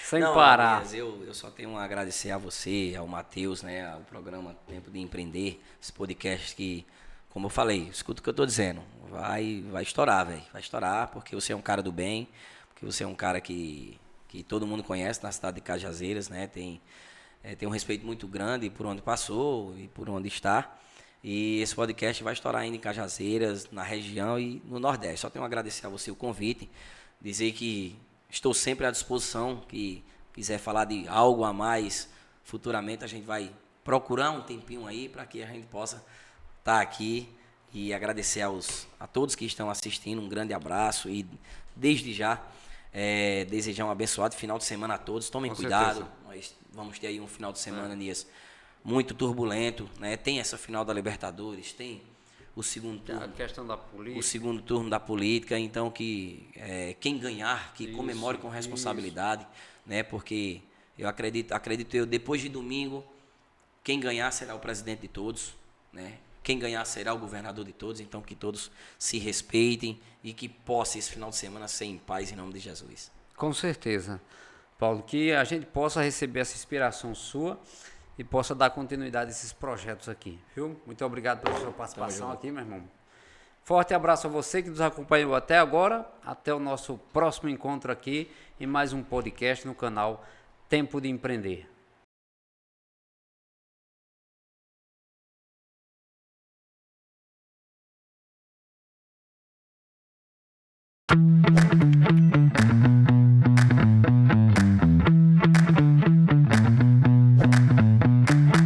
Sem parar. Mas eu só tenho a agradecer a você, ao Matheus, né, ao programa Tempo de Empreender, esse podcast que, como eu falei, escuta o que eu tô dizendo, vai estourar, velho, vai estourar, porque você é um cara do bem, porque você é um cara que todo mundo conhece na cidade de Cajazeiras, né? Tem um respeito muito grande por onde passou e por onde está. E esse podcast vai estourar ainda em Cajazeiras, na região e no Nordeste. Só tenho a agradecer a você o convite, dizer que estou sempre à disposição, que quiser falar de algo a mais futuramente, a gente vai procurar um tempinho aí para que a gente possa estar aqui e agradecer a todos que estão assistindo. Um grande abraço e desde já desejar um abençoado final de semana a todos. Tomem cuidado, nós vamos ter aí um final de semana, Nias, muito turbulento, né? Tem essa final da Libertadores, tem o segundo turno, a questão da política. O segundo turno da política, então que quem ganhar, que comemore com responsabilidade, né? Porque eu acredito depois de domingo, quem ganhar será o presidente de todos, né? Quem ganhar será o governador de todos, então que todos se respeitem e que possa esse final de semana ser em paz em nome de Jesus. Com certeza, Paulo, que a gente possa receber essa inspiração sua e possa dar continuidade a esses projetos aqui, viu? Muito obrigado pela sua participação aqui, meu irmão. Forte abraço a você que nos acompanhou até agora. Até o nosso próximo encontro aqui em mais um podcast no canal Tempo de Empreender.